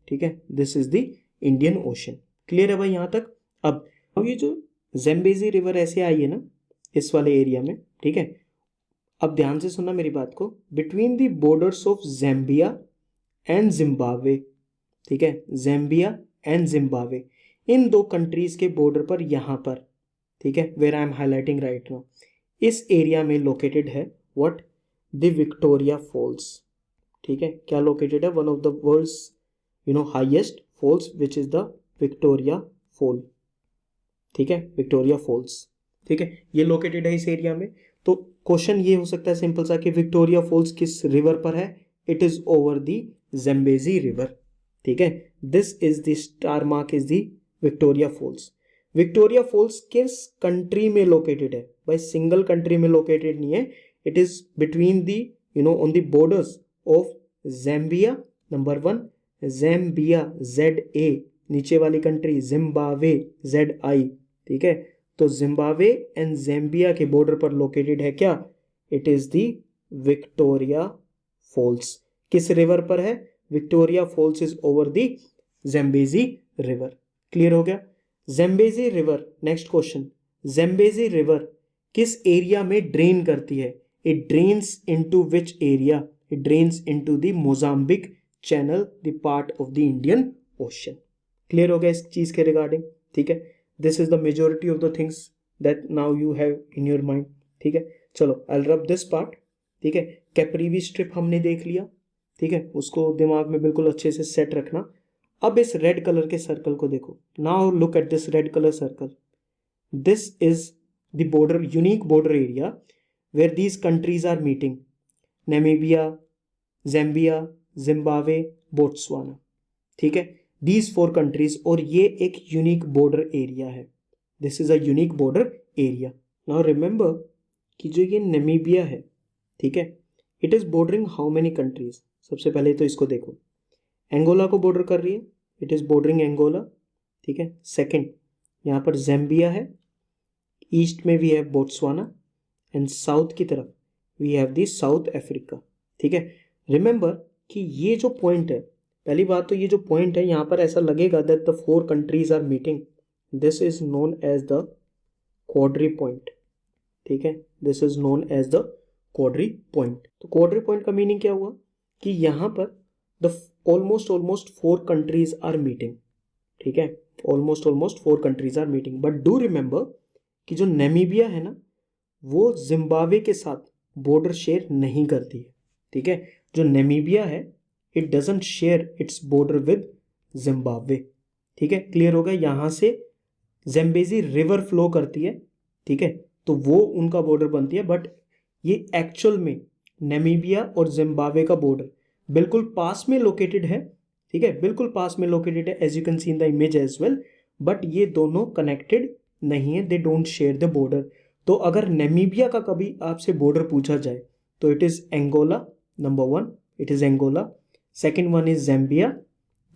ठीक है, this is the Indian Ocean. Clear है भाई यहां तक? अब ये जो ज़ेम्बेजी रिवर ऐसे आई है ना इस वाले एरिया में, ठीक है, अब ध्यान से सुनना मेरी बात को, between the borders of ज़ैम्बिया and Zimbabwe, ठीक है, ज़ैम्बिया एंड जिम्बाब्वे, इन दो कंट्रीज के बॉर्डर पर यहां पर, ठीक है, where I am highlighting right now, इस एरिया में लोकेटेड है व्हाट? The Victoria Falls. ठीक है, क्या लोकेटेड है? One of the world's highest falls which is the Victoria fall. ठीक है, विक्टोरिया फॉल्स, ठीक है, ये लोकेटेड है इस एरिया में। तो क्वेश्चन ये हो सकता है सिंपल सा कि विक्टोरिया फॉल्स किस रिवर पर है? It is over the Zambezi river. ठीक है, this is the star mark is the Victoria Falls. Victoria Falls किस कंट्री में लोकेटेड है? भाई सिंगल कंट्री में लोकेटेड नहीं है, it is between the on the borders of Zambia, number 1, Zambia ZA, नीचे वाली कंट्री जिम्बाब्वे ZI। ठीक है, तो जिम्बाब्वे एंड ज़ैम्बिया के बॉर्डर पर लोकेटेड है क्या? It is the Victoria Falls. किस रिवर पर है? Victoria Falls is over the Zambezi river. Clear हो गया? Zambezi river, next question, Zambezi river किस एरिया में ड्रेन करती है? It drains into which area? It drains into the Mozambique Channel, the part of the Indian Ocean. Clear हो गया इस चीज के रिगार्डिंग? ठीक है, this is the majority of the things that now you have in your mind. ठीक है, चलो आई विल रब दिस पार्ट। ठीक है, कैपरीवी स्ट्रिप हमने देख लिया। ठीक है, उसको दिमाग में बिल्कुल अच्छे से सेट रखना। अब इस रेड कलर के सर्कल को देखो, now look at this red colour circle. This is the border, unique border area where these countries are meeting, Namibia, Zambia, Zimbabwe, Botswana. ठीक है, दीज 4 कंट्रीज, और ये एक यूनिक बॉर्डर एरिया है। This is a unique border area. Now remember कि जो ये नामीबिया है, ठीक है, it is bordering how many countries? सबसे पहले तो इसको देखो, एंगोला को बॉर्डर कर रही है, इट इज बॉर्डरिंग एंगोला। ठीक है, सेकंड यहाँ पर ज़ैम्बिया है, ईस्ट में we have Botswana and south की तरफ we have the South Africa. ठीक है, रिमेंबर कि ये जो पॉइंट है, पहली बात तो ये जो पॉइंट है यहाँ पर ऐसा लगेगा that the 4 countries are meeting, this is known as the quadri point. ठीक है, this is known as the quadri point. तो क्वाड्री पॉइंट का मीनिंग क्या हुआ कि यहाँ पर the almost 4 countries are meeting. ठीक है, almost 4 countries are meeting, but do remember कि जो नामीबिया है ना, वो जिम्बाब्वे के साथ बॉर्डर शेयर नहीं करती है। ठीक है, जो नामीबिया है it doesn't share its border with Zimbabwe. ठीक है, क्लियर होगा? यहाँ से ज़ेम्बेजी रिवर फ्लो करती है, ठीक है, तो वो उनका बॉर्डर बनती है, बट ये एक्चुअल में नामीबिया और जिम्बाब्वे का बॉर्डर बिल्कुल पास में लोकेटेड है। ठीक है, बिल्कुल पास में लोकेटेड है, as you can see in the image as well, but ये दोनों कनेक्टेड नहीं है, they don't share the border. तो अगर नामीबिया का कभी आपसे बॉर्डर पूछा जाए तो it is Angola, number 1 it is Angola, second one is Zambia,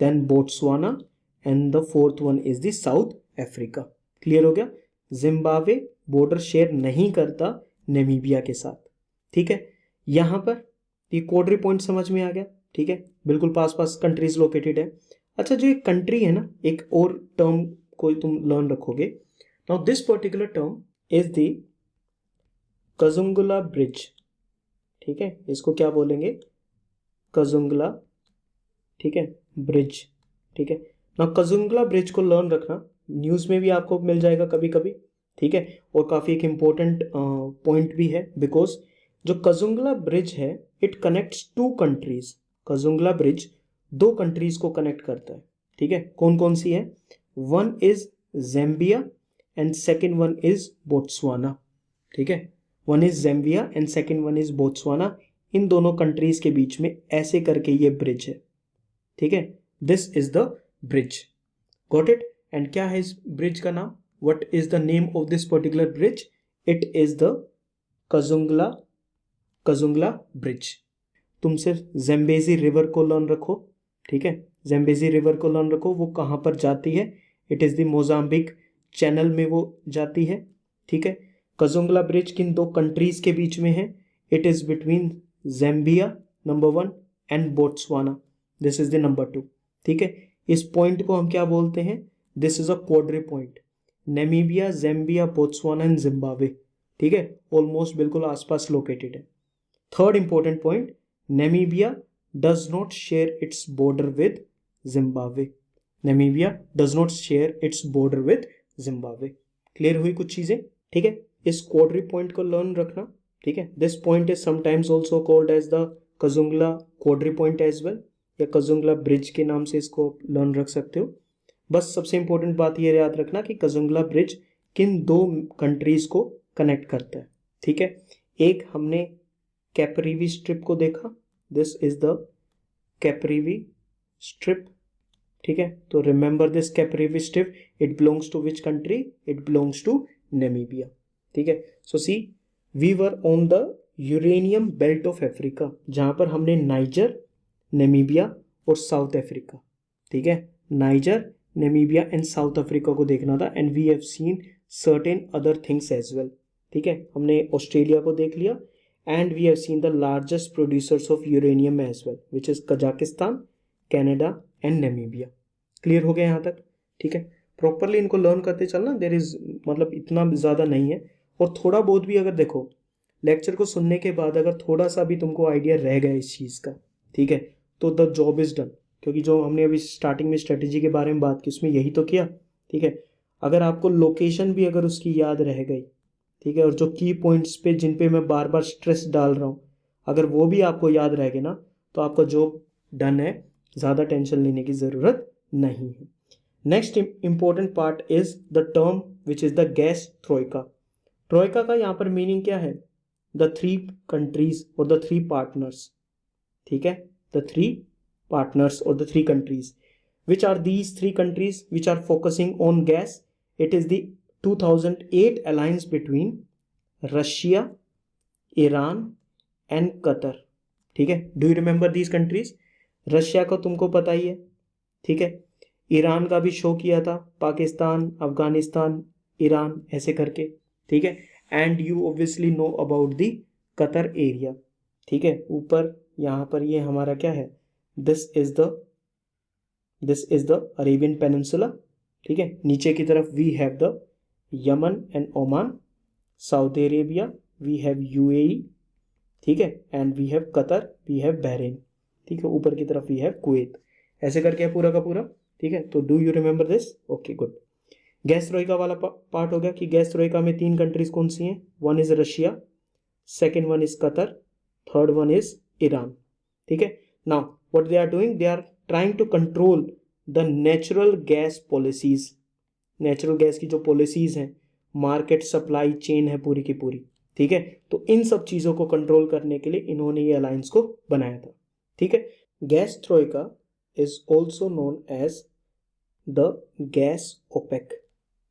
then Botswana and the fourth one is the South Africa. Clear हो गया? जिम्बाब्वे बॉर्डर शेयर नहीं करता नामीबिया के साथ। ठीक है, यहाँ पर ये क्वाड्री पॉइंट समझ में आ गया। ठीक है, बिल्कुल पास पास कंट्रीज लोकेटेड है। अच्छा, जो एक कंट्री है ना, एक और टर्म कोई तुम लर्न रखोगे। Now this particular term is the Kazungula bridge. ठीक है, इसको क्या बोलेंगे? कजुंगला, ठीक है, ब्रिज। ठीक है, ना कजुंगला ब्रिज को लर्न रखना, न्यूज़ में भी आपको मिल जाएगा कभी कभी। ठीक है। और काफ़ी एक इम्पोर्टेंट पॉइंट भी है, बिकॉज जो कजुंगला ब्रिज है it connects two countries. Kazungula bridge दो कंट्रीज को कनेक्ट करता है, ठीक है। कौन कौन सी है? One is Zambia and second one is Botswana, ठीक है। One is Zambia and second one is Botswana. इन दोनों कंट्रीज के बीच में ऐसे करके ये ब्रिज है, ठीक है। This is the bridge, got it. And क्या है इस ब्रिज का नाम? What is the name of this particular bridge? It is the Kazungula bridge. तुम सिर्फ ज़ैम्बेज़ी रिवर को लर्न रखो, ठीक है। ज़ैम्बेज़ी रिवर को लर्न रखो, वो कहाँ पर जाती है? It is the Mozambique channel में वो जाती है, ठीक है। कजुंगला ब्रिज किन दो कंट्रीज के बीच में है? It is between ज़ैम्बिया number 1 and Botswana, this is the number 2, ठीक है। इस पॉइंट को हम क्या बोलते हैं? This is a quadri point. Namibia, ज़ैम्बिया, Botswana and Zimbabwe, ठीक है, ऑलमोस्ट बिल्कुल आसपास लोकेटेड है। Third important point, Namibia does not share its border with Zimbabwe. Namibia does not share its border with Zimbabwe. Clear हुई कुछ चीजें, ठीक है। इस क्वाड्री पॉइंट को लर्न रखना, ठीक है। This point is sometimes also called as the Kazungula quadripoint as well, या कजुंगला ब्रिज के नाम से इसको लर्न रख सकते हो। बस सबसे इंपॉर्टेंट बात ये याद रखना कि कजुंगला ब्रिज किन दो कंट्रीज को कनेक्ट करता है, ठीक है। एक हमने कैपरीवी स्ट्रिप को देखा, this is the Caprivi strip, ठीक है। तो remember this Caprivi strip, it belongs to which country? It belongs to Namibia, ठीक है। So see we were on the uranium belt of Africa, जहां पर हमने नाइजर, नामीबिया और साउथ अफ्रीका, ठीक है, Niger, Namibia and South Africa को देखना था। And we have seen certain other things as well, ठीक है। हमने ऑस्ट्रेलिया को देख लिया and we have seen the largest producers of uranium as well, which is Kazakhstan, Canada and Namibia. Clear हो गया यहाँ तक, ठीक है। प्रॉपरली इनको लर्न करते चलना, देर इज मतलब इतना ज़्यादा नहीं है। और थोड़ा बहुत भी अगर देखो लेक्चर को सुनने के बाद अगर थोड़ा सा भी तुमको आइडिया रह गया इस चीज़ का, ठीक है, तो द जॉब इज़ डन। क्योंकि जो हमने अभी स्टार्टिंग में स्ट्रेटेजी के बारे में बात की उसमें यही तो किया, ठीक है। अगर आपको लोकेशन भी अगर उसकी याद रह गई, ठीक है, और जो की पॉइंट्स पे जिन पे मैं बार बार स्ट्रेस डाल रहा हूँ, अगर वो भी आपको याद रह गए ना, तो आपका जॉब डन है, ज़्यादा टेंशन लेने की ज़रूरत नहीं है। Next important part is the term which is the gas Troikaa. Troikaa का यहाँ पर मीनिंग क्या है? द थ्री कंट्रीज और द थ्री पार्टनर्स, ठीक है, the three partners or the three countries. Which are these three countries which are focusing on gas? It is the 2008 alliance between Russia, Iran and Qatar, ठीक है। Do you remember these countries? Russia का तुमको पता ही है, ठीक है। ईरान का भी शो किया था, पाकिस्तान, अफगानिस्तान, ईरान ऐसे करके, ठीक है। And you obviously know about the Qatar area, ठीक है। ऊपर यहाँ पर ये हमारा क्या है? This is the Arabian Peninsula, ठीक है। नीचे की तरफ we have the Yemen and Oman, Saudi Arabia, we have UAE, ठीक है, and we have Qatar, we have Bahrain, ठीक है। ऊपर की तरफ वी हैव कुवैत, ऐसे करके है पूरा का पूरा, ठीक है। तो do you remember this? Okay good. Gas Troikaa वाला पार्ट हो गया कि गैस ट्रोइका में तीन कंट्रीज कौन सी हैं? One is Russia, second one is Qatar, third one is Iran, ठीक है। Now what they are doing, they are trying to control the natural gas policies. Natural gas की जो पॉलिसीज हैं, मार्केट सप्लाई चेन है पूरी की पूरी, ठीक है। तो इन सब चीज़ों को कंट्रोल करने के लिए इन्होंने ये अलायंस को बनाया था, ठीक है। Gas troika is also known as the gas OPEC,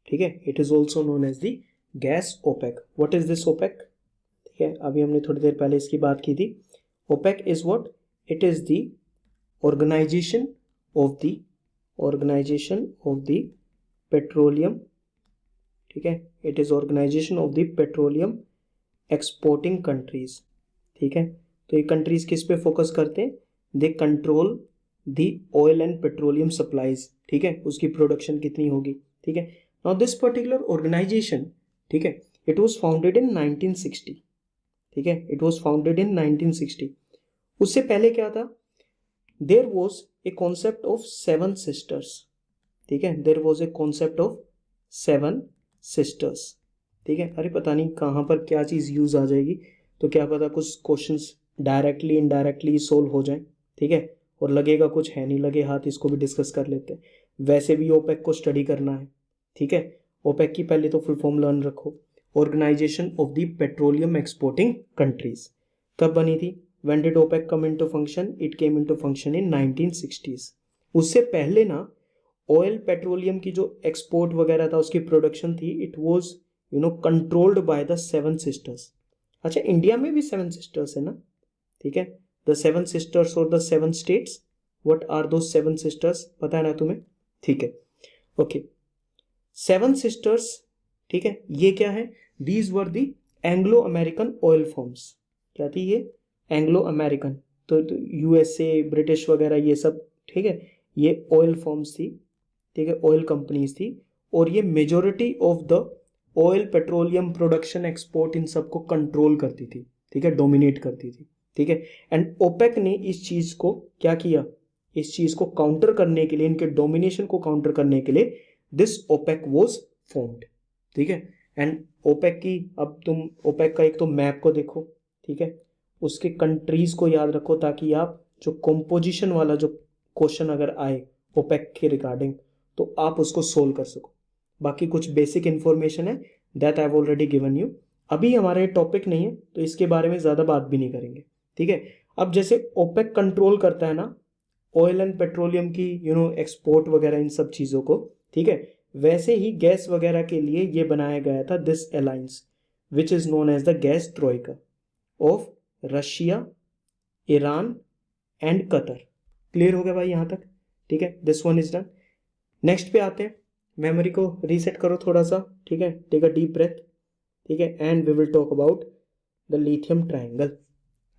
ठीक है। It is also known as the gas OPEC. What is this OPEC? ठीक है, अभी हमने थोड़ी देर पहले इसकी बात की थी। OPEC is what? It is the organization of the petroleum, ठीक है। it is organization of the petroleum exporting countries, ठीक है। तो ये कंट्रीज किस पे फोकस करते हैं? They control the oil and petroleum supplies, ठीक है, उसकी प्रोडक्शन कितनी होगी, ठीक है। नाउ दिस पर्टिकुलर ऑर्गेनाइजेशन, ठीक है, इट वाज फाउंडेड इन 1960, ठीक है, इट वाज फाउंडेड इन 1960। उससे पहले क्या था? there was a concept of seven sisters, ठीक है, there was a concept of seven sisters, ठीक है। अरे पता नहीं कहाँ पर क्या चीज़ यूज़ आ जाएगी, तो क्या पता कुछ क्वेश्चंस डायरेक्टली इनडायरेक्टली सोल्व हो जाए, ठीक है। और लगेगा कुछ है नहीं, लगे हाथ इसको भी डिस्कस कर लेते हैं। वैसे भी ओपेक को स्टडी करना है, ठीक है। ओपेक की पहले तो फुल फॉर्म लर्न रखो, organization of the petroleum exporting countries. कब बनी थी? When did OPEC come into function? It came into function in 1960s। उससे पहले ना ऑयल पेट्रोलियम की जो एक्सपोर्ट वगैरह था, उसकी प्रोडक्शन थी, it was controlled by the seven sisters. अच्छा, इंडिया में भी सेवन सिस्टर्स है ना, ठीक है। द सेवन सिस्टर्स और the seven states, what are the seven sisters, पता है ना तुम्हें? ठीक है, ओके। सेवन सिस्टर्स, ठीक है, ये क्या है? These were the Anglo American oil forms. क्या थी ये? एंग्लो अमेरिकन, तो यूएसए ब्रिटिश वगैरह ये सब, ठीक है, ये ऑयल फॉर्म्स थी, ठीक है, ऑयल कंपनीज थी। और ये majority of the oil petroleum production export इन सबको कंट्रोल करती थी, ठीक है, डोमिनेट करती थी, ठीक है। एंड ओपेक ने इस चीज को क्या किया? इस चीज को काउंटर करने के लिए, इनके डोमिनेशन को काउंटर करने के लिए दिस ओपेक वॉज फॉर्म्ड, ठीक है। एंड ओपेक की, अब तुम ओपेक का एक तो मैप को देखो, ठीक है, उसके कंट्रीज को याद रखो, ताकि आप जो कॉम्पोजिशन वाला जो क्वेश्चन अगर आए ओपेक के रिगार्डिंग, तो आप उसको सोल्व कर सको। बाकी कुछ बेसिक इंफॉर्मेशन है that I have already given you. अभी हमारा ये टॉपिक नहीं है, तो इसके बारे में ज़्यादा बात भी नहीं करेंगे, ठीक है। अब जैसे ओपेक कंट्रोल करता है ना ऑयल एंड पेट्रोलियम की एक्सपोर्ट वगैरह इन सब चीज़ों को, ठीक है, वैसे ही गैस वगैरह के लिए ये बनाया गया था this alliance which is known as the gas troika of Russia, Iran and Qatar. Clear हो गया भाई यहाँ तक? ठीक है, this one is done. Next पे आते हैं, मेमोरी को रीसेट करो थोड़ा सा, ठीक है, टेक अ डीप ब्रेथ, ठीक है, and we will talk about the lithium triangle.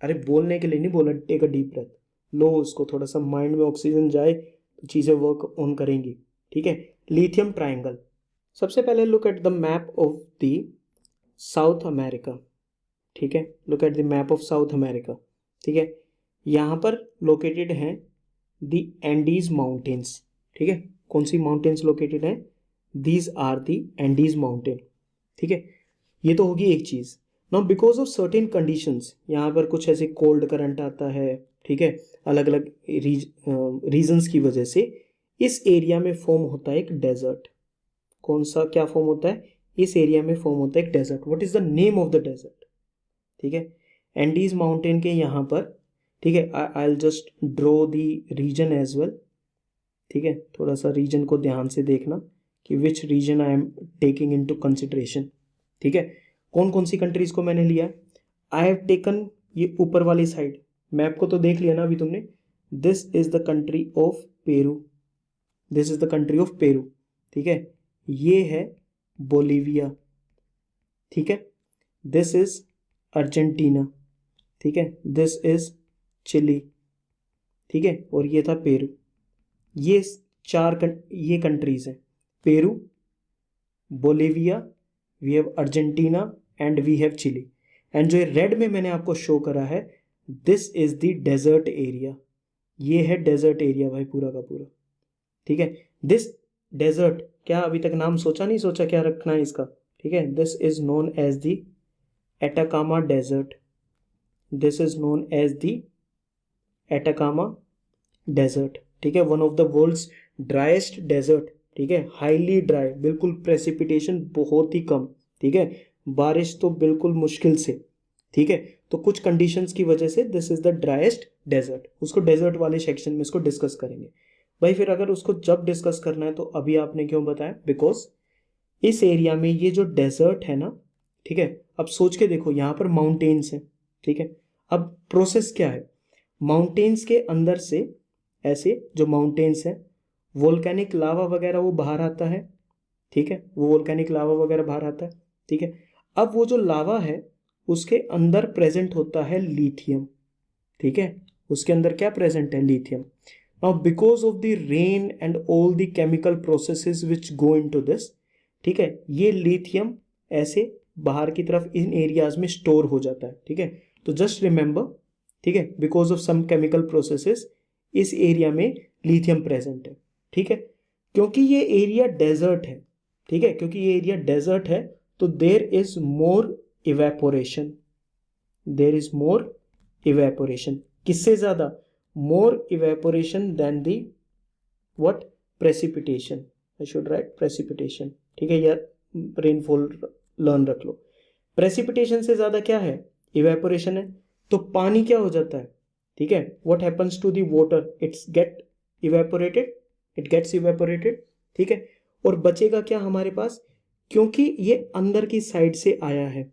अरे बोलने के लिए नहीं बोला, टेक अ डीप ब्रेथ, लो उसको, थोड़ा सा माइंड में ऑक्सीजन जाए तो चीज़ें वर्क ऑन करेंगी, ठीक है। लिथियम ट्रायंगल, सबसे पहले look at the map of the south America, ठीक है, look at the map of south America, ठीक है। यहाँ पर लोकेटेड हैं द एंडीज माउंटेन्स, ठीक है। कौन सी माउंटेन्स लोकेटेड हैं? These are the Andes mountain, ठीक है। ये तो होगी एक चीज़। Now because of certain conditions, यहाँ पर कुछ ऐसे कोल्ड करंट आता है, ठीक है, अलग अलग रीजन्स की वजह से इस एरिया में फॉर्म होता है एक डेजर्ट। कौन सा, क्या फॉर्म होता है? इस एरिया में फॉर्म होता है एक desert. What is the name of the desert? ठीक है, एंडीज माउंटेन के यहाँ पर, ठीक है, I will just draw the region as well, ठीक है। थोड़ा सा रीजन को ध्यान से देखना कि which region I am taking into consideration, ठीक है। कौन कौन सी कंट्रीज को मैंने लिया? आई हैव टेकन ये ऊपर वाली साइड, मैप को तो देख लिया ना अभी तुमने। This is the country of Peru, this is the country of Peru, ठीक है। ये है बोलीविया, ठीक है। दिस इज अर्जेंटीना, ठीक है। दिस इज चिली, ठीक है, और ये था पेरू। ये ये कंट्रीज हैं, Peru, Bolivia, we have Argentina and we have Chile. And जो रेड में मैंने आपको शो करा है, this is the desert area, ये है डेजर्ट एरिया भाई पूरा का पूरा, ठीक है। दिस डेजर्ट, क्या अभी तक नाम सोचा नहीं सोचा क्या रखना है इसका? ठीक है, this is known as the Atacama desert, this is known as the Atacama desert, ठीक है, one of the world's driest desert, ठीक है, हाईली ड्राई, बिल्कुल प्रेसिपिटेशन बहुत ही कम, ठीक है, बारिश तो बिल्कुल मुश्किल से, ठीक है। तो कुछ कंडीशंस की वजह से this is the driest desert, उसको डेजर्ट वाले सेक्शन में इसको डिस्कस करेंगे भाई। फिर अगर उसको जब डिस्कस करना है तो अभी आपने क्यों बताया? बिकॉज इस एरिया में ये जो डेजर्ट है ना, ठीक है, अब सोच के देखो, यहाँ पर माउंटेन्स हैं, ठीक है। अब प्रोसेस क्या है? माउंटेन्स के अंदर से ऐसे जो माउंटेन्स हैं, वोल्केनिक लावा वगैरह वो बाहर आता है, ठीक है, वो वोल्केनिक लावा वगैरह बाहर आता है, ठीक है। अब वो जो लावा है उसके अंदर प्रेजेंट होता है लिथियम, ठीक है, उसके अंदर क्या प्रेजेंट है? Lithium. Now because of the rain and all the chemical processes which go into this, ठीक है, ये लिथियम ऐसे बाहर की तरफ इन एरियाज में स्टोर हो जाता है, ठीक है। तो जस्ट रिमेंबर, ठीक है, because of some chemical processes इस एरिया में लिथियम प्रेजेंट है, ठीक है। क्योंकि ये एरिया डेजर्ट है, ठीक है, क्योंकि ये एरिया डेजर्ट है, तो there is more evaporation, there is more evaporation, किससे ज्यादा? More evaporation than the what? Precipitation, I should write precipitation, ठीक है यार, रेनफॉल लर्न रख लो। प्रेसिपिटेशन से ज्यादा क्या है? इवेपोरेशन है। तो पानी क्या हो जाता है? ठीक है, what happens to the water? It's get evaporated, it gets evaporated, ठीक है। और बचेगा क्या हमारे पास? क्योंकि ये अंदर की साइड से आया है,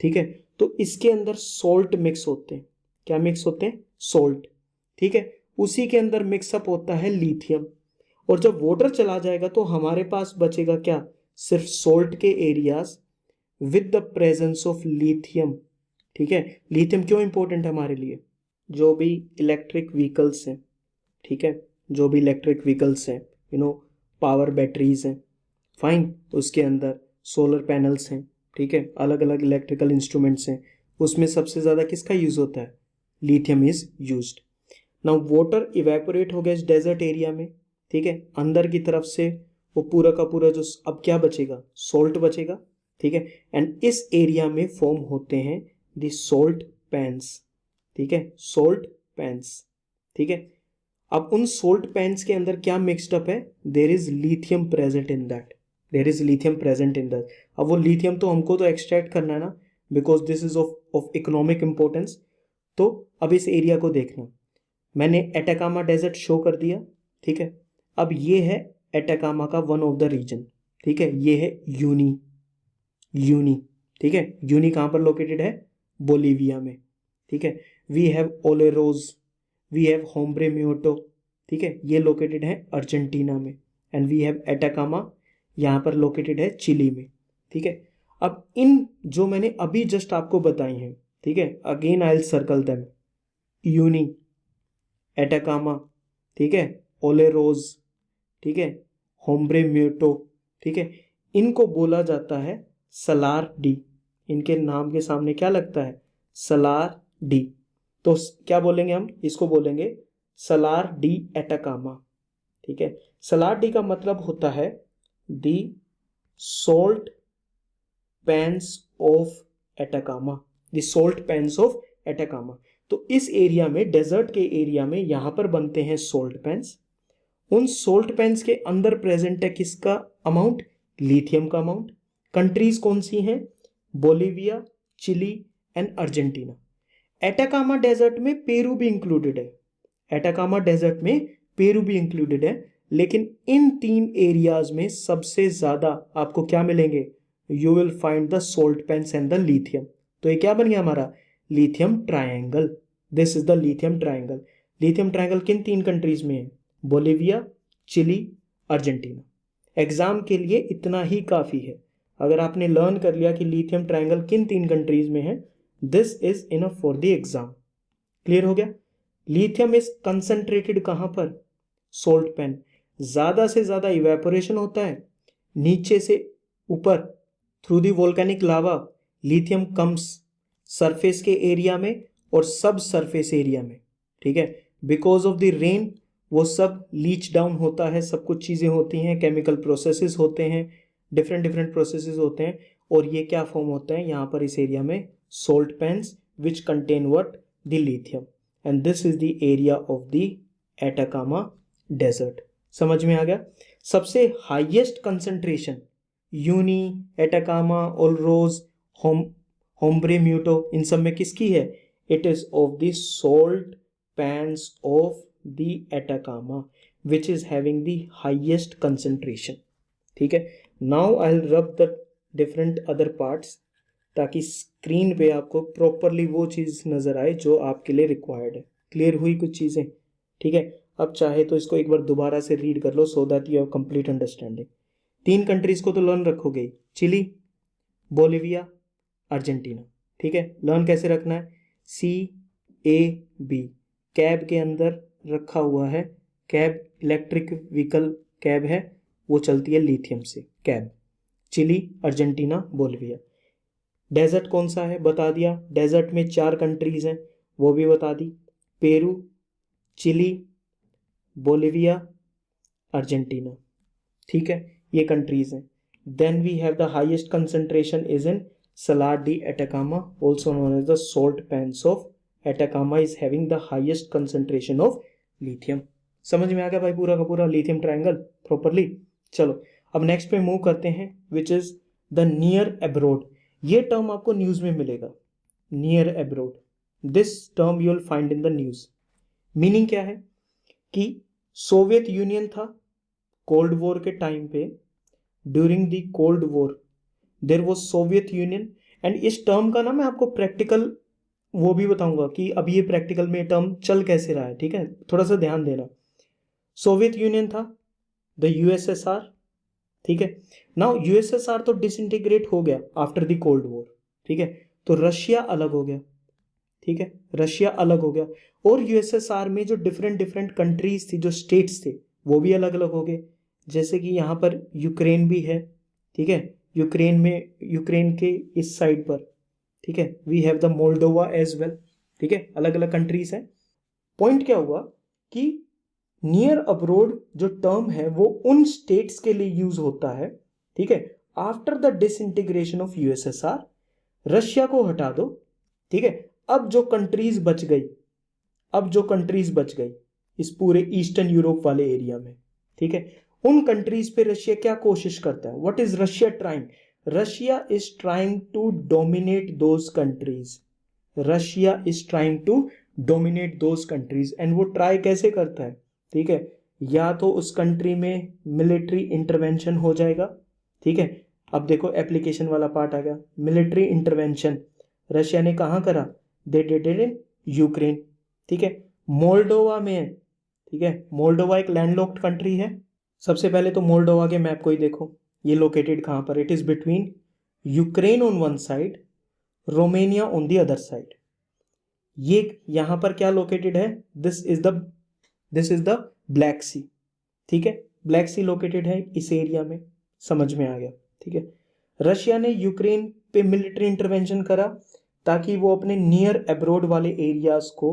ठीक है, तो इसके अंदर सॉल्ट मिक्स होते हैं। क्या मिक्स होते हैं? सॉल्ट, ठीक है। उसी के अंदर मिक्सअप होता है लिथियम, और जब वाटर चला जाएगा तो हमारे पास बचेगा क्या? सिर्फ सॉल्ट के areas with the presence of lithium, ठीक है। लिथियम क्यों इंपॉर्टेंट है हमारे लिए? जो भी इलेक्ट्रिक व्हीकल्स हैं, ठीक है, जो भी इलेक्ट्रिक व्हीकल्स हैं, पावर बैटरीज हैं, फाइन, उसके अंदर सोलर पैनल्स हैं, ठीक है, अलग अलग इलेक्ट्रिकल इंस्ट्रूमेंट्स हैं, उसमें सबसे ज़्यादा किसका यूज़ होता है? Lithium is used. Now water evaporate हो गया इस डेजर्ट एरिया में, ठीक है, अंदर की तरफ से वो पूरा का पूरा जो अब क्या बचेगा? सॉल्ट बचेगा, ठीक है। एंड इस एरिया में फॉर्म होते हैं द सॉल्ट पैन्स, ठीक है, सॉल्ट पैन्स, ठीक है। अब उन सोल्ट पैन्स के अंदर क्या मिक्सड अप है? There is lithium present in that, there is lithium present in that. अब वो लिथियम तो हमको तो एक्सट्रैक्ट करना है ना, because this is of economic importance. तो अब इस एरिया को देखना, मैंने एटाकामा डेजर्ट शो कर दिया, ठीक है। अब ये है एटाकामा का वन ऑफ द रीजन, ठीक है, ये है यूनी, यूनी, ठीक है। यूनी कहाँ पर लोकेटेड है? बोलीविया में, ठीक है। वी हैव ओलेरोज, वी हैव होम्ब्रे म्यूटो, ठीक है, ये लोकेटेड है अर्जेंटीना में। एंड वी हैव एटाकामा, यहाँ पर लोकेटेड है चिली में, ठीक है। अब इन जो मैंने अभी जस्ट आपको बताई हैं, ठीक है, again I will circle them, Uyuni, Atacama, ठीक है, ओलेरोज, ठीक है, होम्ब्रे म्यूटो, ठीक है, इनको बोला जाता है सलार डी। इनके नाम के सामने क्या लगता है? सलार डी। तो क्या बोलेंगे हम? इसको बोलेंगे सलार डी एटाकामा, ठीक है। सलार डी का मतलब होता है the salt pans of Atacama, the salt pans of Atacama. तो इस एरिया में, डेजर्ट के एरिया में, यहां पर बनते हैं सोल्ट पैन्स। उन सोल्ट पैन्स के अंदर प्रेजेंट है किसका अमाउंट? लिथियम का अमाउंट। कंट्रीज कौन सी हैं? Bolivia, Chile and Argentina. Atacama desert में पेरू भी इंक्लूडेड है, एटाकामा डेजर्ट में पेरू भी इंक्लूडेड है, लेकिन इन तीन एरियाज में सबसे ज्यादा आपको क्या मिलेंगे? You will find the salt pans and the lithium. तो ये क्या बन गया हमारा? Lithium triangle. This is the lithium triangle. Lithium triangle किन तीन कंट्रीज में है? Bolivia, chilli, Argentina. एग्जाम के लिए इतना ही काफी है। अगर आपने लर्न कर लिया कि लिथियम ट्रायंगल किन तीन कंट्रीज में है, this is enough for the exam. Clear हो गया? लिथियम इज कंसंट्रेटेड कहां पर? Salt pan. ज्यादा से ज्यादा इवेपोरेशन होता है नीचे से ऊपर through the volcanic lava. Lithium comes surface के एरिया में और सब सरफेस एरिया में, ठीक है। बिकॉज ऑफ द रेन वो सब लीच डाउन होता है, सब कुछ चीजें होती हैं, केमिकल प्रोसेसेस होते हैं, डिफरेंट डिफरेंट प्रोसेसेस होते हैं, और ये क्या फॉर्म होता है यहाँ पर इस एरिया में? Salt pans which contain what? The lithium. And this is the area of the Atacama desert. समझ में आ गया? सबसे highest concentration Uyuni, Atacama, Olaroz, Hombre Muerto, इन सब में किसकी है? It is of the salt pans of the Atacama which is having the highest concentration, ठीक है। Now I will rub the different other parts ताकि स्क्रीन पे आपको प्रॉपरली वो चीज़ नज़र आए जो आपके लिए रिक्वायर्ड है। क्लियर हुई कुछ चीज़ें? ठीक है। अब चाहे तो इसको एक बार दोबारा से रीड कर लो so that you have complete understanding. तीन कंट्रीज को तो लर्न रखोगे, चिली, बोलीविया, अर्जेंटीना, ठीक है। लर्न कैसे रखना है? CAB, कैब के अंदर रखा हुआ है, कैब इलेक्ट्रिक व्हीकल कैब है, वो चलती है लिथियम से, cab. Chile, Argentina, Bolivia. Desert कौन सा है बता दिया। डेजर्ट में 4 कंट्रीज हैं वो भी बता दी, पेरू, चिली, बोलीविया, अर्जेंटीना, ठीक है, ये कंट्रीज हैं। Then we have the highest concentration is in Salar de Atacama, also known as the salt pans of Atacama is having the highest concentration of lithium. समझ में आ गया भाई पूरा का पूरा lithium triangle properly. चलो अब नेक्स्ट पे मूव करते हैं, which is the near abroad. ये टर्म आपको न्यूज में मिलेगा, near abroad. This term you will find in the news. Meaning क्या है कि सोवियत यूनियन था कोल्ड वॉर के टाइम पे, during the cold war there was Soviet Union. And इस टर्म का ना मैं आपको प्रैक्टिकल वो भी बताऊंगा कि अब ये प्रैक्टिकल में टर्म चल कैसे रहा है. ठीक है, थोड़ा सा ध्यान देना. सोवियत यूनियन था, द यूएसएसआर. ठीक है, नाउ यूएसएसआर तो डिसइंटीग्रेट हो गया आफ्टर द कोल्ड वॉर. ठीक है, तो रशिया अलग हो गया. ठीक है, रशिया अलग हो गया. और यूएसएसआर में जो डिफरेंट डिफरेंट कंट्रीज थी, जो स्टेट्स थे, वो भी अलग अलग हो गए. जैसे कि यहाँ पर यूक्रेन भी है. ठीक है, यूक्रेन में, यूक्रेन के इस साइड पर, ठीक है, we have the Moldova as well. ठीक है, अलग अलग कंट्रीज हैं. पॉइंट क्या हुआ कि नियर अब्रोड जो टर्म है वो उन स्टेट्स के लिए यूज होता है. ठीक है, after the disintegration of USSR, Russia को हटा दो. ठीक है, अब जो कंट्रीज बच गई, अब जो कंट्रीज बच गई इस पूरे ईस्टर्न यूरोप वाले एरिया में, ठीक है, उन कंट्रीज पे रशिया क्या कोशिश करता है? What is Russia trying? Russia is trying to dominate those countries. Russia is trying to dominate those countries. And वो ट्राई कैसे करता है? ठीक है, या तो उस कंट्री में मिलिट्री इंटरवेंशन हो जाएगा. ठीक है, अब देखो एप्लीकेशन वाला पार्ट आ गया. मिलिट्री इंटरवेंशन रशिया ने कहाँ करा? They did it in Ukraine. ठीक है, मोल्डोवा में है. ठीक है, मोल्डोवा एक लैंडलॉक्ड कंट्री है. सबसे पहले तो मोल्डोवा के मैप को ही देखो, ये लोकेटेड कहाँ पर? It is between Ukraine on one side, Romania on the other side. ये यहाँ पर क्या लोकेटेड है? दिस इज द ब्लैक सी. ठीक है, ब्लैक सी लोकेटेड है इस एरिया में. समझ में आ गया. ठीक है, रशिया ने यूक्रेन पे मिलिट्री इंटरवेंशन करा ताकि वो अपने नियर एब्रोड वाले एरियाज को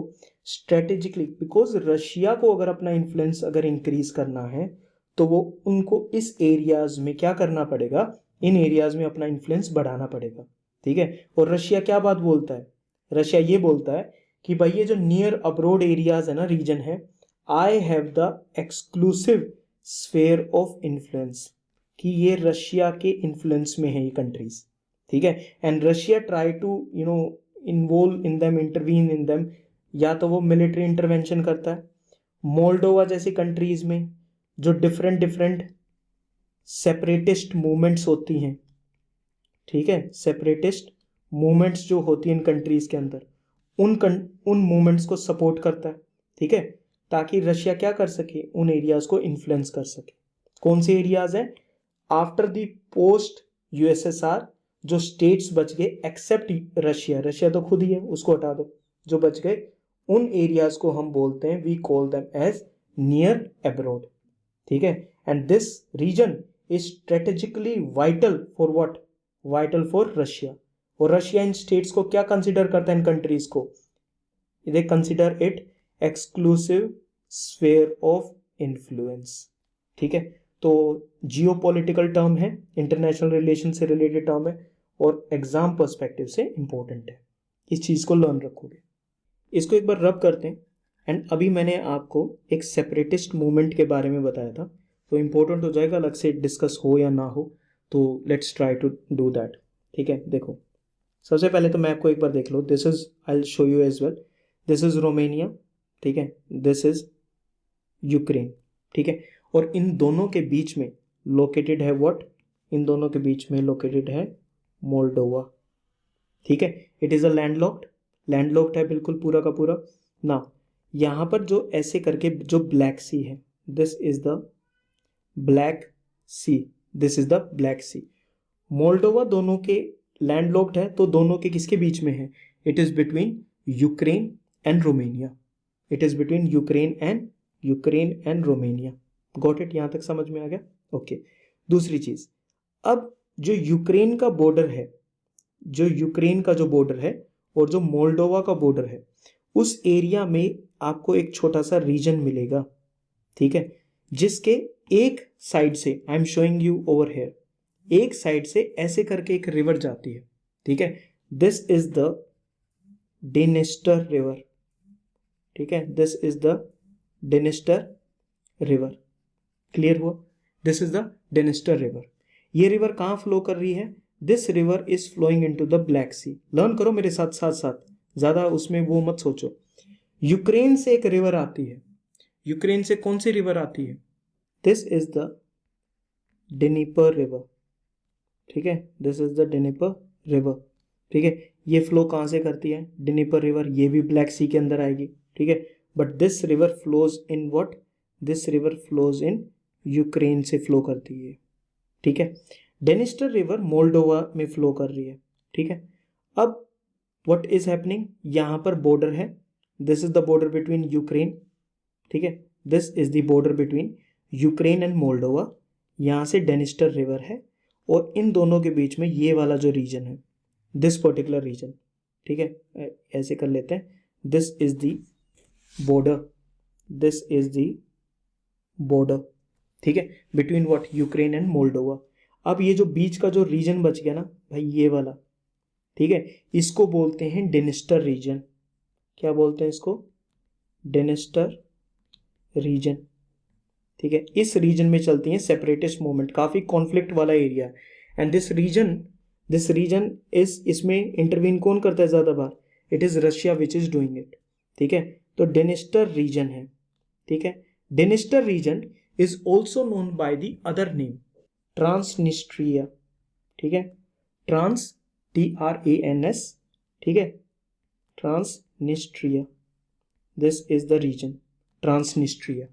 स्ट्रेटेजिकली, बिकॉज रशिया को अगर अपना इन्फ्लुएंस अगर इंक्रीज करना है तो वो उनको इस एरियाज में क्या करना पड़ेगा? इन एरियाज में अपना इन्फ्लुएंस बढ़ाना पड़ेगा. ठीक है, और रशिया क्या बात बोलता है? रशिया ये बोलता है कि भाई ये जो नियर अब्रोड एरियाज है ना, रीजन है, I have the exclusive sphere of influence, कि ये रशिया के इन्फ्लुएंस में है ये कंट्रीज. ठीक है, and Russia try to involve in them, intervene in them. या तो वो मिलिट्री इंटरवेंशन करता है. मोल्डोवा जैसी कंट्रीज में जो डिफरेंट डिफरेंट सेपरेटिस्ट मूवमेंट्स होती हैं, ठीक है, सेपरेटिस्ट मूवमेंट्स जो होती हैं इन कंट्रीज के अंदर, उन मूवमेंट्स को सपोर्ट करता है. ठीक है, ताकि रशिया क्या कर सके? उन एरियाज को इन्फ्लुएंस कर सके. कौन से एरियाज हैं? आफ्टर द पोस्ट यूएसएसआर जो स्टेट्स बच गए एक्सेप्ट रशिया, रशिया तो खुद ही है, उसको हटा दो, जो बच गए उन एरियाज को हम बोलते हैं, we call them as near abroad. ठीक है, and this region is strategically vital for what? Vital for Russia. और रशिया इन स्टेट्स को क्या कंसिडर करता है? इन कंट्रीज को they consider it exclusive sphere of influence. ठीक है, तो जियोपॉलिटिकल टर्म है, इंटरनेशनल रिलेशन से रिलेटेड टर्म है और एग्जाम पर्सपेक्टिव से इंपॉर्टेंट है. इस चीज को लर्न रखोगे. इसको एक बार रब करते हैं. एंड अभी मैंने आपको एक सेपरेटिस्ट मूवमेंट के बारे में बताया था, तो इंपॉर्टेंट हो जाएगा, अलग से डिस्कस हो या ना हो, तो let's try to do that. ठीक है, देखो सबसे पहले तो मैप को एक बार देख लो. This is, I will show you as well. This is Romania. ठीक है, दिस इज यूक्रेन. ठीक है, और इन दोनों के बीच में लोकेटेड है व्हाट? इन दोनों के बीच में लोकेटेड है मोल्डोवा. ठीक है, इट इज अ लैंडलॉक्ड है बिल्कुल पूरा का पूरा. ना यहाँ पर जो ऐसे करके जो ब्लैक सी है, this is the Black Sea, this is the Black Sea. Moldova दोनों के लैंडलॉक्ड है, तो दोनों के किसके बीच में है? It is between Ukraine and Romania. It is between Ukraine and Romania. Got it? यहां तक समझ में आ गया? ओके. दूसरी चीज, अब जो यूक्रेन का बॉर्डर है, जो यूक्रेन का जो बॉर्डर है और जो मोल्डोवा का बॉर्डर है, उस एरिया में आपको एक छोटा सा रीजन मिलेगा. ठीक है, जिसके एक साइड से, I am showing you over here, एक साइड से ऐसे करके एक रिवर जाती है, ठीक है, this is the Dniester river, ठीक है, this is the Dniester river, clear हुआ, this is the Dniester river. ये रिवर कहाँ फ्लो कर रही है, this river is flowing into the Black Sea. Learn करो मेरे साथ साथ साथ, ज्यादा उसमें वो मत सोचो। यूक्रेन से एक रिवर आती है, यूक्रेन से कौन सी रिवर आती है, दिस इज द डेनिपर रिवर, ठीक है, दिस इज द डेनिपर रिवर, ठीक है। ये फ्लो कहाँ से करती है, डेनिपर रिवर, ये भी ब्लैक सी के अंदर आएगी, ठीक है, but this river flows in what, this river flows in Ukraine से फ्लो करती है, ठीक है। डेनिस्टर रिवर मोल्डोवा में फ्लो कर रही है, ठीक है। अब व्हाट इज हैपनिंग, यहाँ पर बॉर्डर है, this is the border between Ukraine, ठीक है, this is the border between Ukraine and Moldova, यहाँ से डेनिस्टर रिवर है, और इन दोनों के बीच में ये वाला जो रीजन है, दिस पर्टिकुलर रीजन, ठीक है, ऐसे कर लेते हैं, this is the border, this is the border, ठीक है, between what, Ukraine and Moldova. अब ये जो बीच का जो रीजन बच गया ना भाई, ये वाला, ठीक है, इसको बोलते हैं डेनिस्टर रीजन। क्या बोलते हैं इसको, डेनिस्टर रीजन, ठीक है। इस रीजन में चलती है सेपरेटिस्ट मूवमेंट, काफी कॉन्फ्लिक्ट वाला एरिया है, एंड दिस रीजन इज, इसमें इंटरवीन कौन करता है ज्यादा बार, it is Russia which is doing it, ठीक है। तो डेनिस्टर रीजन है, ठीक है। Dniester region is also known by the other name Transnistria, ठीक है, ट्रांस TRANS, ठीक है, Transnistria, this is the region Transnistria,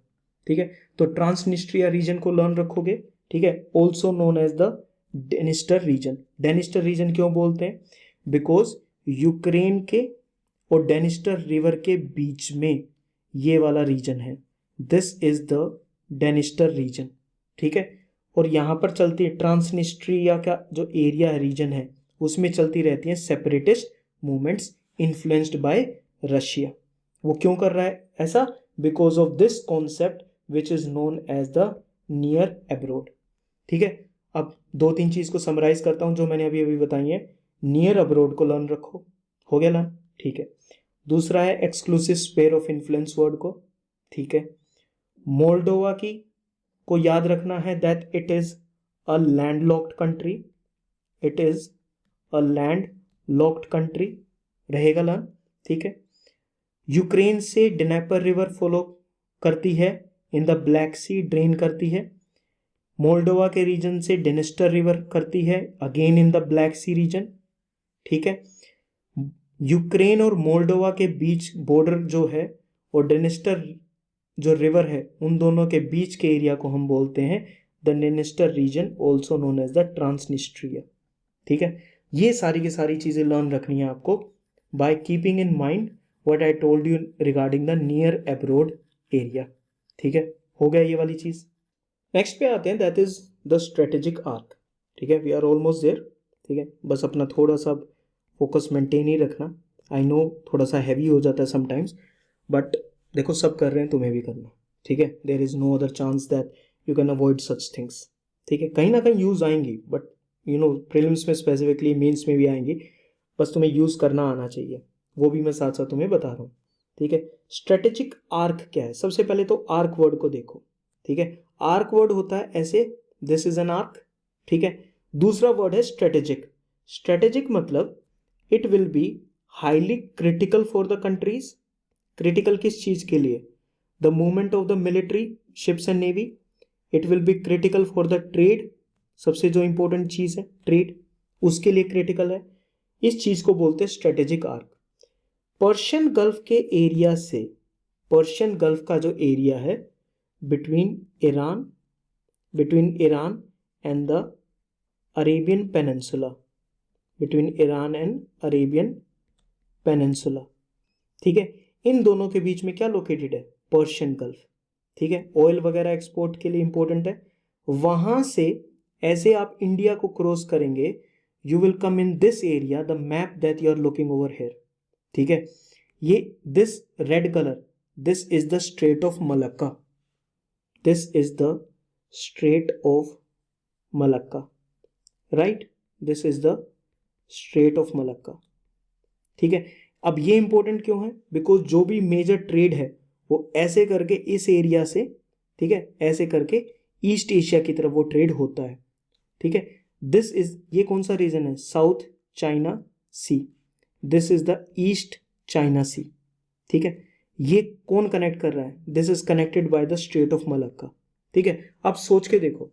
ठीक है। तो ट्रांसनिस्ट्रिया रीजन को लर्न रखोगे, ठीक है, also known as the Dniester region. Dniester region क्यों बोलते हैं, बिकॉज यूक्रेन के और डेनिस्टर रिवर के बीच में ये वाला रीजन है, this is the Dniester reason, ठीक है। और यहाँ पर चलती है ट्रांसनिस्ट्रिया का जो एरिया है, रीजन है, उसमें चलती रहती है separatist movements influenced by Russia. वो क्यों कर रहा है ऐसा, because of this concept which is known as the near abroad, ठीक है। अब दो तीन चीज को समराइज करता हूं जो मैंने अभी अभी बताई है। नियर अब्रोड को लर्न रखो, हो गया लर्न, ठीक है। दूसरा है exclusive sphere of influence word को, ठीक है। मोल्डोवा की को याद रखना है that it is a landlocked country, it is a landlocked country, रहेगा लर्न, ठीक है। यूक्रेन से डिनेपर रिवर फॉलो करती है, in the Black Sea drain करती है। मोल्डोवा के रीजन से डेनिस्टर रिवर करती है, again in the Black Sea region, ठीक है। यूक्रेन और मोल्डोवा के बीच बॉर्डर जो है और डेनिस्टर जो रिवर है, उन दोनों के बीच के एरिया को हम बोलते हैं the Dniester region, also known as the Transnistria, ठीक है। ये सारी की सारी चीजें लर्न रखनी है आपको by keeping in mind what I told you regarding the near abroad area, ठीक है, हो गया ये वाली चीज। नेक्स्ट पे आते हैं, that is the strategic arc, ठीक है, वी आर ऑलमोस्ट देयर, ठीक है। बस अपना थोड़ा सा फोकस मेंटेन ही रखना, आई नो थोड़ा सा हैवी हो जाता है समटाइम्स, बट देखो सब कर रहे हैं, तुम्हें भी करना, ठीक है। There is no other chance that you can avoid such things, ठीक है। कहीं ना कहीं यूज आएंगी, बट यू नो प्रीलिम्स में स्पेसिफिकली, मेंस में भी आएंगी, बस तुम्हें यूज करना आना चाहिए, वो भी मैं साथ साथ तुम्हें बता रहा हूँ, ठीक है। स्ट्रेटेजिक आर्क क्या है, सबसे पहले तो आर्क वर्ड को देखो, ठीक है। आर्क वर्ड होता है ऐसे, दिस इज एन आर्क, ठीक है। दूसरा वर्ड है स्ट्रेटेजिक, स्ट्रेटेजिक मतलब it will be highly critical for the countries, critical किस चीज के लिए, the movement of the military ships and navy, it will be critical for the trade, सबसे जो इंपॉर्टेंट चीज है ट्रेड, उसके लिए क्रिटिकल है, इस चीज को बोलते हैं स्ट्रेटेजिक आर्क। पर्शियन गल्फ के एरिया से, पर्शियन गल्फ का जो एरिया है between Iran and the Arabian peninsula, between Iran and Arabian Peninsula, ठीक है, इन दोनों के बीच में क्या लोकेटेड है, पर्शियन गल्फ, ठीक है। ऑयल वगैरह एक्सपोर्ट के लिए इंपॉर्टेंट है। वहां से ऐसे आप इंडिया को क्रॉस करेंगे, you will come in this area, the map that you are looking over here, ठीक है। ये this red colour, this is the Strait of Malacca, this is the Strait of Malacca, right, this is the Strait of Malacca. ठीक है, अब ये इंपॉर्टेंट क्यों है? बिकॉज जो भी मेजर ट्रेड है वो ऐसे करके इस एरिया से, ठीक है, ऐसे करके ईस्ट एशिया की तरफ वो ट्रेड होता है। ठीक है, दिस इज, ये कौन सा रीजन है? South China Sea, this is the East China Sea. ठीक है, ये कौन कनेक्ट कर रहा है? This is connected by the Strait of Malacca. ठीक है, अब सोच के देखो,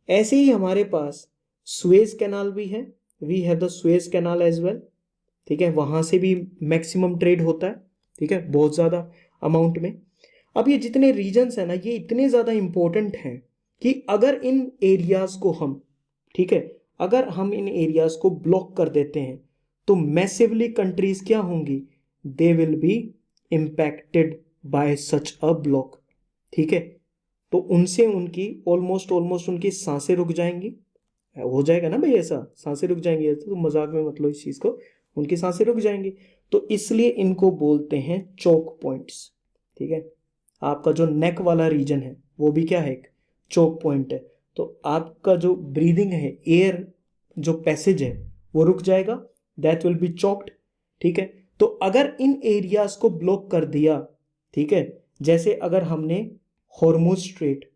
ऐसे ही हमारे पास सुएज कैनाल भी है, we have the Suez Canal as well. ठीक है, वहां से भी मैक्सिमम ट्रेड होता है। ठीक है, बहुत ज़्यादा अमाउंट में। अब ये जितने रीजन्स हैं ना, ये इतने ज़्यादा इंपॉर्टेंट हैं कि अगर इन एरियाज को हम, ठीक है, अगर हम इन एरियाज को ब्लॉक कर देते हैं तो मैसिवली कंट्रीज क्या होंगी? They will be impacted by such a block. ठीक है, तो उनसे उनकी ऑलमोस्ट उनकी सांसें रुक जाएंगी। हो जाएगा ना भाई, ऐसा सांसें रुक जाएंगी, ऐसा तो मजाक में मत लो इस चीज़ को, उनकी सांसें रुक जाएंगी। तो इसलिए इनको बोलते हैं चोक पॉइंट्स। ठीक है, आपका जो नेक वाला रीजन है वो भी क्या है? एक चोक पॉइंट है। तो आपका जो ब्रीदिंग है, एयर जो पैसेज है वो रुक जाएगा, दैट विल बी चोक्ड। ठीक है, तो अगर इन एरियाज को ब्लॉक कर दिया, ठीक है, जैसे अगर हमने हॉर्मुज स्ट्रेट,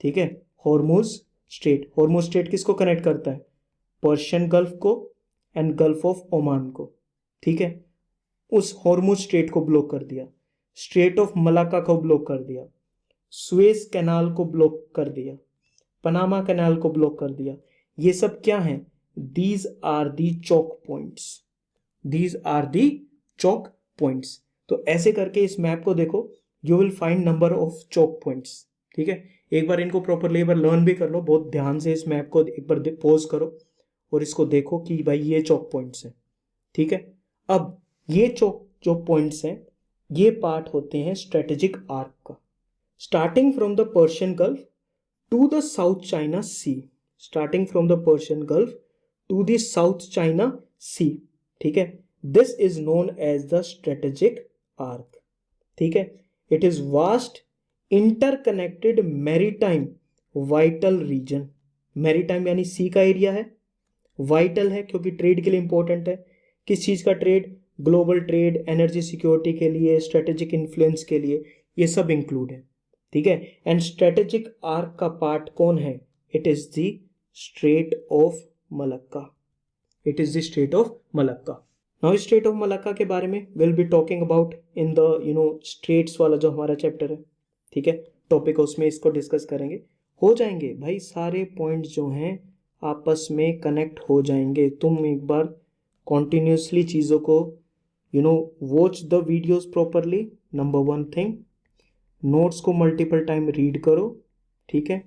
ठीक है, हॉर्मुज स्ट्रेट किसको कनेक्ट करता है? पर्शियन गल्फ को एंड गल्फ ऑफ ओमान को। ठीक है, उस हॉर्मुज स्ट्रेट को ब्लॉक कर दिया, स्ट्रेट ऑफ मलाक्का को ब्लॉक कर दिया, सुएज कैनाल को ब्लॉक कर दिया, पनामा कैनाल को ब्लॉक कर दिया। ये सब क्या है? These are the choke points, these are the choke points. तो ऐसे करके इस मैप को देखो, you will find number of choke points. ठीक है, एक बार इनको प्रॉपरली एक बार लर्न भी कर लो, बहुत ध्यान से इस मैप को एक बार पॉज करो और इसको देखो कि भाई ये चौक पॉइंट्स हैं। ठीक है, अब ये चौक जो पॉइंट्स हैं ये पार्ट होते हैं स्ट्रेटेजिक आर्क का, starting from the Persian Gulf to the South China Sea, starting from the Persian Gulf to the South China Sea. ठीक है, this is known as the strategic arc. ठीक है, it is vast interconnected maritime vital region. Maritime यानी सी का एरिया है, वाइटल है क्योंकि ट्रेड के लिए इंपॉर्टेंट है। किस चीज़ का trade? Global trade, energy security के लिए, स्ट्रेटेजिक इन्फ्लुएंस के लिए, ये सब इंक्लूड है। ठीक है, एंड स्ट्रेटेजिक आर्क का पार्ट कौन है? It is the Strait of Malacca, it is the Strait of Malacca. Now Strait of Malacca के बारे में will be talking about in the straits वाला जो हमारा चैप्टर है। ठीक है, टॉपिक उसमें इसको डिस्कस करेंगे, हो जाएंगे भाई सारे पॉइंट जो हैं आपस में कनेक्ट हो जाएंगे। तुम एक बार कॉन्टिन्यूसली चीज़ों को watch the videos properly. Number 1 thing, notes को मल्टीपल टाइम रीड करो। ठीक है,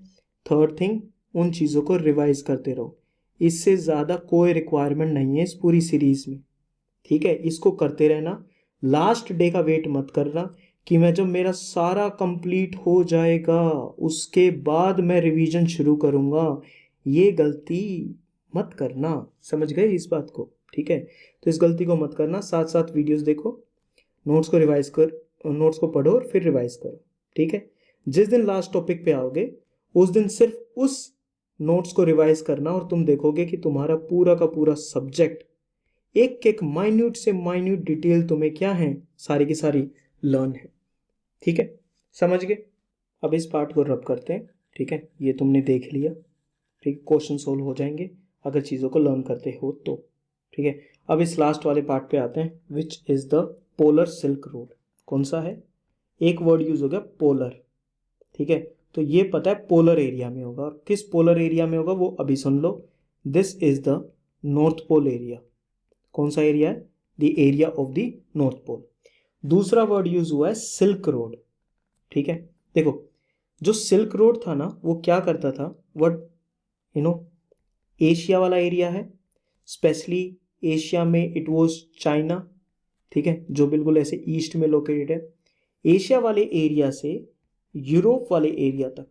थर्ड थिंग, उन चीज़ों को रिवाइज करते रहो। इससे ज़्यादा कोई रिक्वायरमेंट नहीं है इस पूरी सीरीज में। ठीक है, इसको करते रहना, लास्ट डे का वेट मत करना कि मैं जब मेरा सारा कंप्लीट हो जाएगा उसके बाद मैं रिवीजन शुरू करूँगा। ये गलती मत करना, समझ गए इस बात को? ठीक है, तो इस गलती को मत करना। साथ साथ वीडियोस देखो, नोट्स को रिवाइज कर, नोट्स को पढ़ो और फिर रिवाइज करो। ठीक है, जिस दिन लास्ट टॉपिक पे आओगे उस दिन सिर्फ उस नोट्स को रिवाइज करना और तुम देखोगे कि तुम्हारा पूरा का पूरा सब्जेक्ट एक एक माइन्यूट से माइन्यूट डिटेल तुम्हें क्या है, सारी की सारी लर्न है। ठीक है, समझ गए? अब इस पार्ट को रब करते हैं। ठीक है, ये तुमने देख लिया। ठीक, क्वेश्चन सोल्व हो जाएंगे अगर चीज़ों को लर्न करते हो तो। ठीक है, अब इस लास्ट वाले पार्ट पे आते हैं, which is the polar silk road. कौन सा है? एक वर्ड यूज हो गया पोलर। ठीक है, तो ये पता है पोलर एरिया में होगा, और किस पोलर एरिया में होगा वो अभी सुन लो। This is the North Pole area. कौन सा एरिया है? The area of the North Pole. दूसरा वर्ड यूज हुआ है सिल्क रोड। ठीक है, देखो जो सिल्क रोड था ना वो क्या करता था, वट एशिया वाला एरिया है, स्पेशली एशिया में इट वॉज चाइना। ठीक है, जो बिल्कुल ऐसे ईस्ट में लोकेटेड है, एशिया वाले एरिया से यूरोप वाले एरिया तक।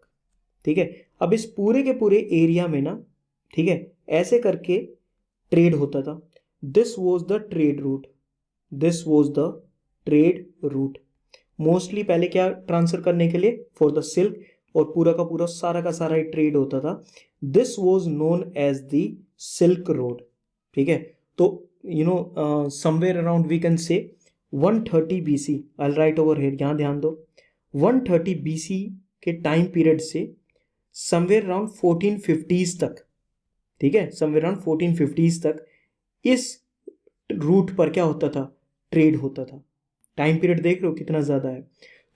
ठीक है, अब इस पूरे के पूरे एरिया में ना, ठीक है, ऐसे करके ट्रेड होता था। This was the trade route, this was the trade route. Mostly पहले क्या ट्रांसफर करने के लिए? फॉर द सिल्क, और पूरा का पूरा सारा का सारा ट्रेड होता था। This was known as the Silk Road. ठीक है, तो समवेयर अराउंड वी कैन से 130 BC, I write over here, यहाँ ध्यान दो, 130 BC के टाइम पीरियड से समवेयर अराउंड 1450s तक, ठीक है, समवेयर अराउंड 1450s तक इस रूट पर क्या होता था, ट्रेड होता था। टाइम पीरियड देख रहे हो कितना ज़्यादा है।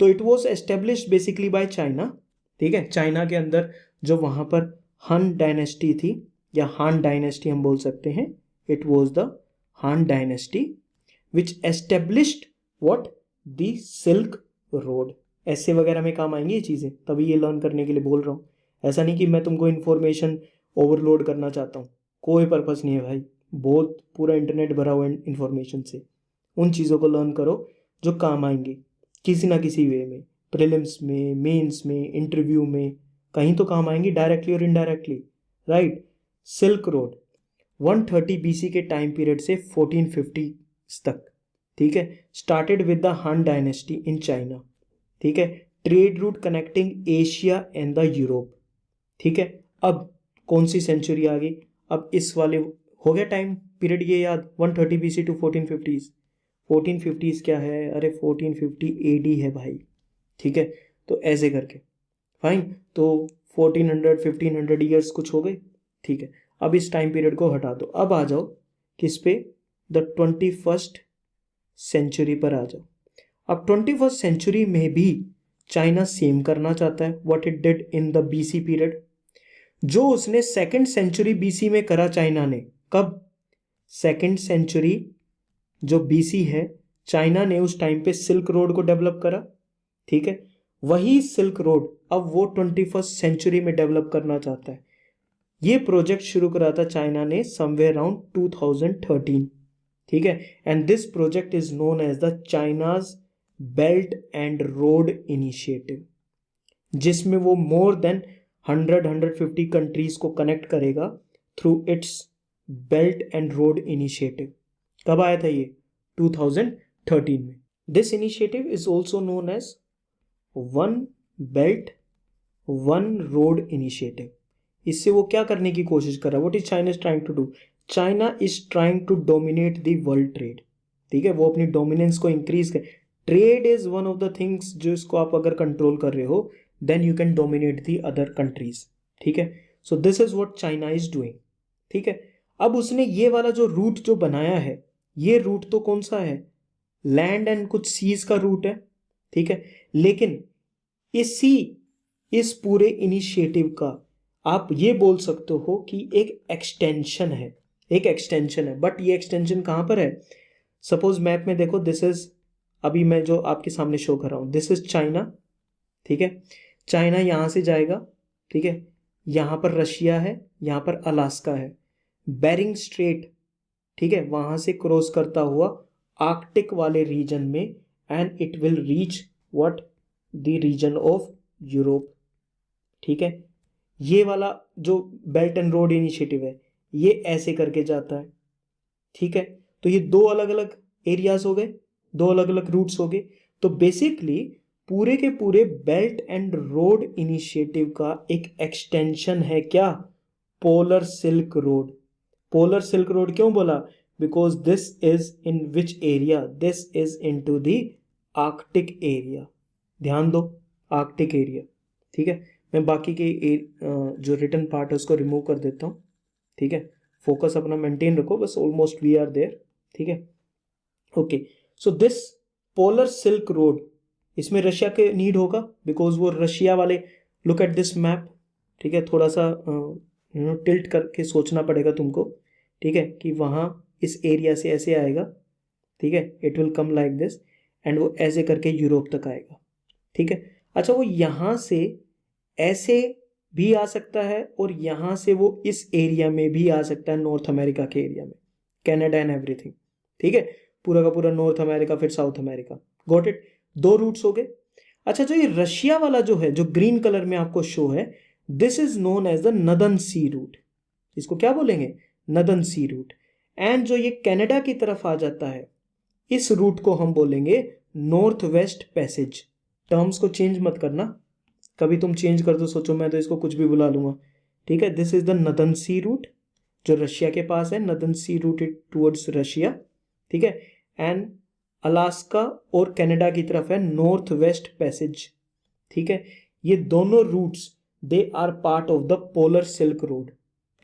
तो it was established basically by China. ठीक है, चाइना के अंदर जो वहाँ पर हन डायनेस्टी थी, या हान डायनेस्टी हम बोल सकते हैं, इट वॉज द हान dynasty which established what, the Silk road. ऐसे वगैरह में काम आएंगी ये चीज़ें, तभी ये लर्न करने के लिए बोल रहा हूँ। ऐसा नहीं कि मैं तुमको इन्फॉर्मेशन ओवरलोड करना चाहता हूँ, कोई पर्पस नहीं है भाई, बहुत पूरा इंटरनेट भरा हुआ है इन्फॉर्मेशन से। उन चीज़ों को लर्न करो जो काम आएंगे किसी ना किसी वे में, प्रीलिम्स में, मेंस में, इंटरव्यू में, कहीं तो काम आएंगी डायरेक्टली और indirectly, right. Silk road 130 BC के टाइम पीरियड से 1450 तक, ठीक है, स्टार्टेड विद द हान डायनेस्टी इन चाइना। ठीक है, trade route connecting Asia and the Europe. ठीक है, अब कौन सी सेंचुरी आ गई, अब इस वाले हो गया टाइम पीरियड ये याद, 130 BC टू 1450s। 1450s क्या है, अरे 1450 AD है भाई। ठीक है, तो ऐसे करके फाइन, तो 1400 1500 ईयर्स कुछ हो गए। ठीक है, अब इस टाइम पीरियड को हटा दो, अब आ जाओ किस पे, द 21st सेंचुरी पर आ जाओ। अब 21st सेंचुरी में भी चाइना सेम करना चाहता है what it did in the BC period, जो उसने सेकेंड सेंचुरी BC में करा चाइना ने। कब, सेकेंड सेंचुरी जो BC है, चाइना ने उस टाइम पे सिल्क रोड को डेवलप करा। ठीक है, वही सिल्क रोड अब वो 21st सेंचुरी में डेवलप करना चाहता है। ये प्रोजेक्ट शुरू करा था चाइना ने समवेयर अराउंड 2013। ठीक है, and this project is known as the China's belt and road initiative, जिसमें वो मोर देन 150 कंट्रीज को कनेक्ट करेगा through its belt and road initiative. कब आया था ये, 2013 में। This initiative is also known as one belt one road initiative. इससे वो क्या करने की कोशिश कर रहा है, what is China is trying to do, China is trying to dominate the world trade. ठीक है, वो अपनी डोमिनेंस को इंक्रीज कर, trade is one of the things जो इसको आप अगर कंट्रोल कर रहे हो then you can dominate the other countries. ठीक है, so this is what China is doing. ठीक है, अब उसने ये वाला जो रूट जो बनाया है, ये रूट तो कौन सा है, लैंड एंड कुछ सीज का रूट है। ठीक है, लेकिन इस पूरे इनिशिएटिव का आप ये बोल सकते हो कि एक एक्सटेंशन है, एक एक्सटेंशन है, बट ये एक्सटेंशन कहाँ पर है, सपोज मैप में देखो, दिस इज, अभी मैं जो आपके सामने शो कर रहा हूँ, दिस इज चाइना। ठीक है, चाइना यहाँ से जाएगा, ठीक है, यहाँ पर रशिया है, यहाँ पर अलास्का है, बेरिंग स्ट्रेट, ठीक है, वहाँ से क्रॉस करता हुआ आर्कटिक वाले रीजन में, and it will reach what, the region of Europe. ठीक है, ये वाला जो बेल्ट एंड रोड इनिशिएटिव है ये ऐसे करके जाता है। ठीक है, तो ये दो अलग अलग एरियाज हो गए, दो अलग अलग रूट्स हो गए। तो बेसिकली पूरे के पूरे बेल्ट एंड रोड इनिशिएटिव का एक एक्सटेंशन है क्या, polar silk road. Polar silk road क्यों बोला, because this is in which area, this is into the Arctic area. ध्यान दो, आर्कटिक एरिया। ठीक है, मैं बाकी के जो रिटन पार्ट है उसको रिमूव कर देता हूँ। ठीक है, फोकस अपना मेंटेन रखो, बस ऑलमोस्ट वी आर देयर। ठीक है, okay, so this polar silk Road, इसमें रशिया के नीड होगा बिकॉज वो रशिया वाले, लुक एट दिस मैप। ठीक है, थोड़ा सा टिल्ट करके सोचना पड़ेगा तुमको। ठीक है, कि वहाँ इस एरिया से ऐसे आएगा, ठीक है, it will come like this, and वो ऐसे करके यूरोप तक आएगा। ठीक है, अच्छा, वो यहाँ से ऐसे भी आ सकता है और यहाँ से वो इस एरिया में भी आ सकता है, नॉर्थ अमेरिका के एरिया में, कनाडा एंड एवरीथिंग। ठीक है, पूरा का पूरा नॉर्थ अमेरिका फिर साउथ अमेरिका, गॉट इट, दो रूट्स हो गए। अच्छा, जो ये रशिया वाला जो है, जो ग्रीन कलर में आपको शो है, this is known as the Northern Sea Route. इसको क्या बोलेंगे, नदर्न सी रूट। एंड जो ये कनाडा की तरफ आ जाता है, इस रूट को हम बोलेंगे नॉर्थ वेस्ट पैसेज। टर्म्स को चेंज मत करना, कभी तुम चेंज कर दो, सोचो मैं तो इसको कुछ भी बुला लूँगा, ठीक है। This is the northern C root जो रशिया के पास है, नदन सी रूट टूवर्ड्स रशिया, ठीक है। एंड अलास्का और कनाडा की तरफ है नॉर्थ वेस्ट पैसेज, ठीक है। ये दोनों routes they are part of the polar silk Road,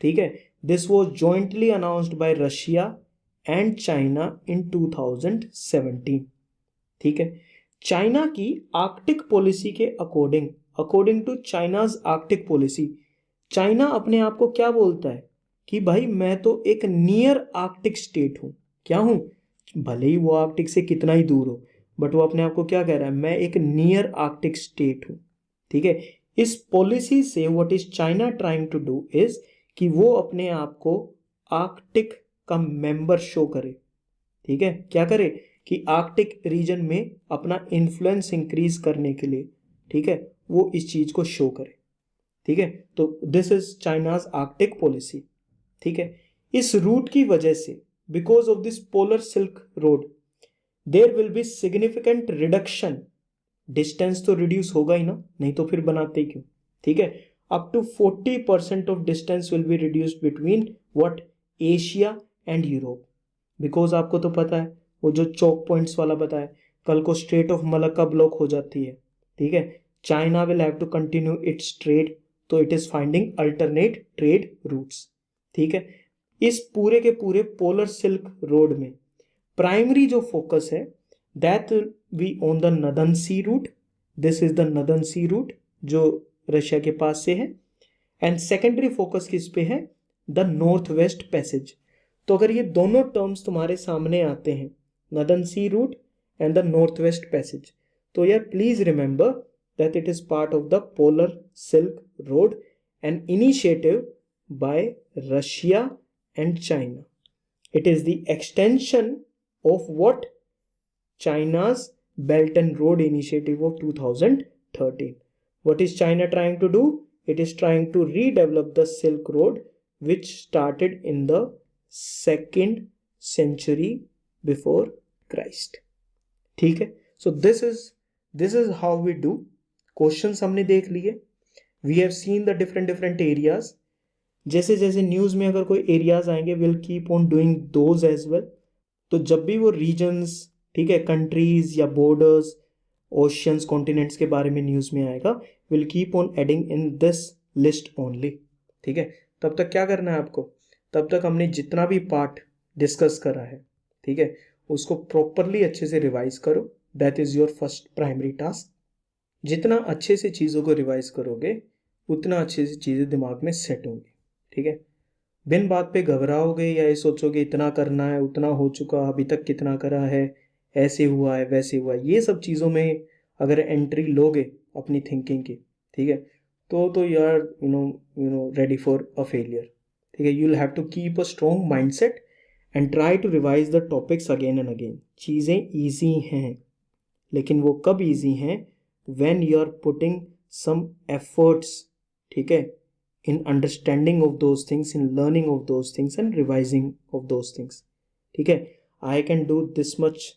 ठीक है। This was jointly announced by Russia and China in 2017, ठीक है। चाइना की आर्कटिक पॉलिसी के according to China's Arctic policy, China अपने आप को क्या बोलता है कि भाई मैं तो एक नियर आर्कटिक स्टेट हूं। क्या हूं? भले ही वो आर्कटिक से कितना ही दूर हो, बट वो अपने आप को क्या कह रहा है, मैं एक नियर आर्कटिक स्टेट हूं, ठीक है। इस पॉलिसी से what is China trying to do is कि वो अपने आप को आर्कटिक का मेंबर शो करे, ठीक है। क्या करे कि आर्कटिक रीजन में अपना इन्फ्लुएंस इंक्रीज करने के लिए, ठीक है, वो इस चीज को शो करे, ठीक है। तो this is China's Arctic policy, ठीक है। इस रूट की वजह से, because of this polar silk road, there will be significant reduction. Distance तो रिड्यूस होगा ही ना, नहीं तो फिर बनाते ही क्यों, ठीक है। Up to 40% of distance will be reduced between what Asia and Europe, because आपको तो पता है वो जो चौक पॉइंट्स वाला बताया, कल को स्ट्रेट ऑफ मलक्का ब्लॉक हो जाती है, ठीक है। China will have to continue its trade, तो it is finding alternate trade routes, ठीक है। इस पूरे के पूरे पोलर सिल्क रोड में प्राइमरी जो फोकस है that we on the northern C route, this is the northern C root जो रशिया के पास से है, एंड सेकेंडरी फोकस किस पे है, द नॉर्थ वेस्ट पैसेज। तो अगर ये दोनों टर्म्स तुम्हारे सामने आते हैं, northern C route and the north west passage, तो यार please remember that it is part of the polar silk road, an initiative by Russia and China. It is the extension of what China's Belt and Road Initiative of 2013. What is China trying to do? It is trying to redevelop the Silk Road, which started in the 2nd century before Christ. ठीक है, so this is how we do. Questions हमने देख लिए. We have seen the different areas. जैसे जैसे न्यूज़ में अगर कोई एरियाज आएंगे will keep on doing those as well. तो जब भी वो रीजन्स, ठीक है, कंट्रीज या बॉर्डर्स, ओशियंस, कॉन्टिनेंट्स के बारे में न्यूज़ में आएगा, will keep on adding in this list only, ठीक है। तब तक क्या करना है आपको, तब तक हमने जितना भी पार्ट डिस्कस करा है, ठीक है, उसको प्रॉपरली अच्छे से रिवाइज करो। That is your first primary task. जितना अच्छे से चीज़ों को रिवाइज करोगे उतना अच्छे से चीज़ें दिमाग में सेट होंगी, ठीक है। बिन बात पे घबराओगे या ये सोचोगे इतना करना है, उतना हो चुका, अभी तक कितना करा है, ऐसे हुआ है वैसे हुआ है, ये सब चीज़ों में अगर एंट्री लोगे अपनी थिंकिंग की, ठीक है, तो you are ready for a failure, ठीक है। You will have to keep a strong mindset and try to revise the topics again and again. चीज़ें ईजी हैं, लेकिन वो कब ईजी हैं, when you are putting some efforts, ठीक है, in understanding of those things, in learning of those things and revising of those things, ठीक है। I can do this much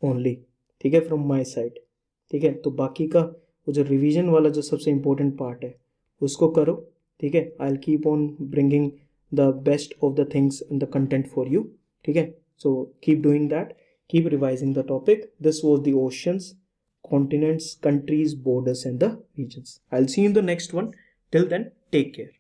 only, ठीक है, from my side, ठीक है। तो बाकी का वो जो रिवीजन वाला जो सबसे इम्पोर्टेंट पार्ट है उसको करो, ठीक है। I'll keep on bringing the best of the things in the content for you, ठीक है। So keep doing that, keep revising the topic. This was the oceans, continents, countries, borders and the regions. I'll see you in the next one. Till then, take care.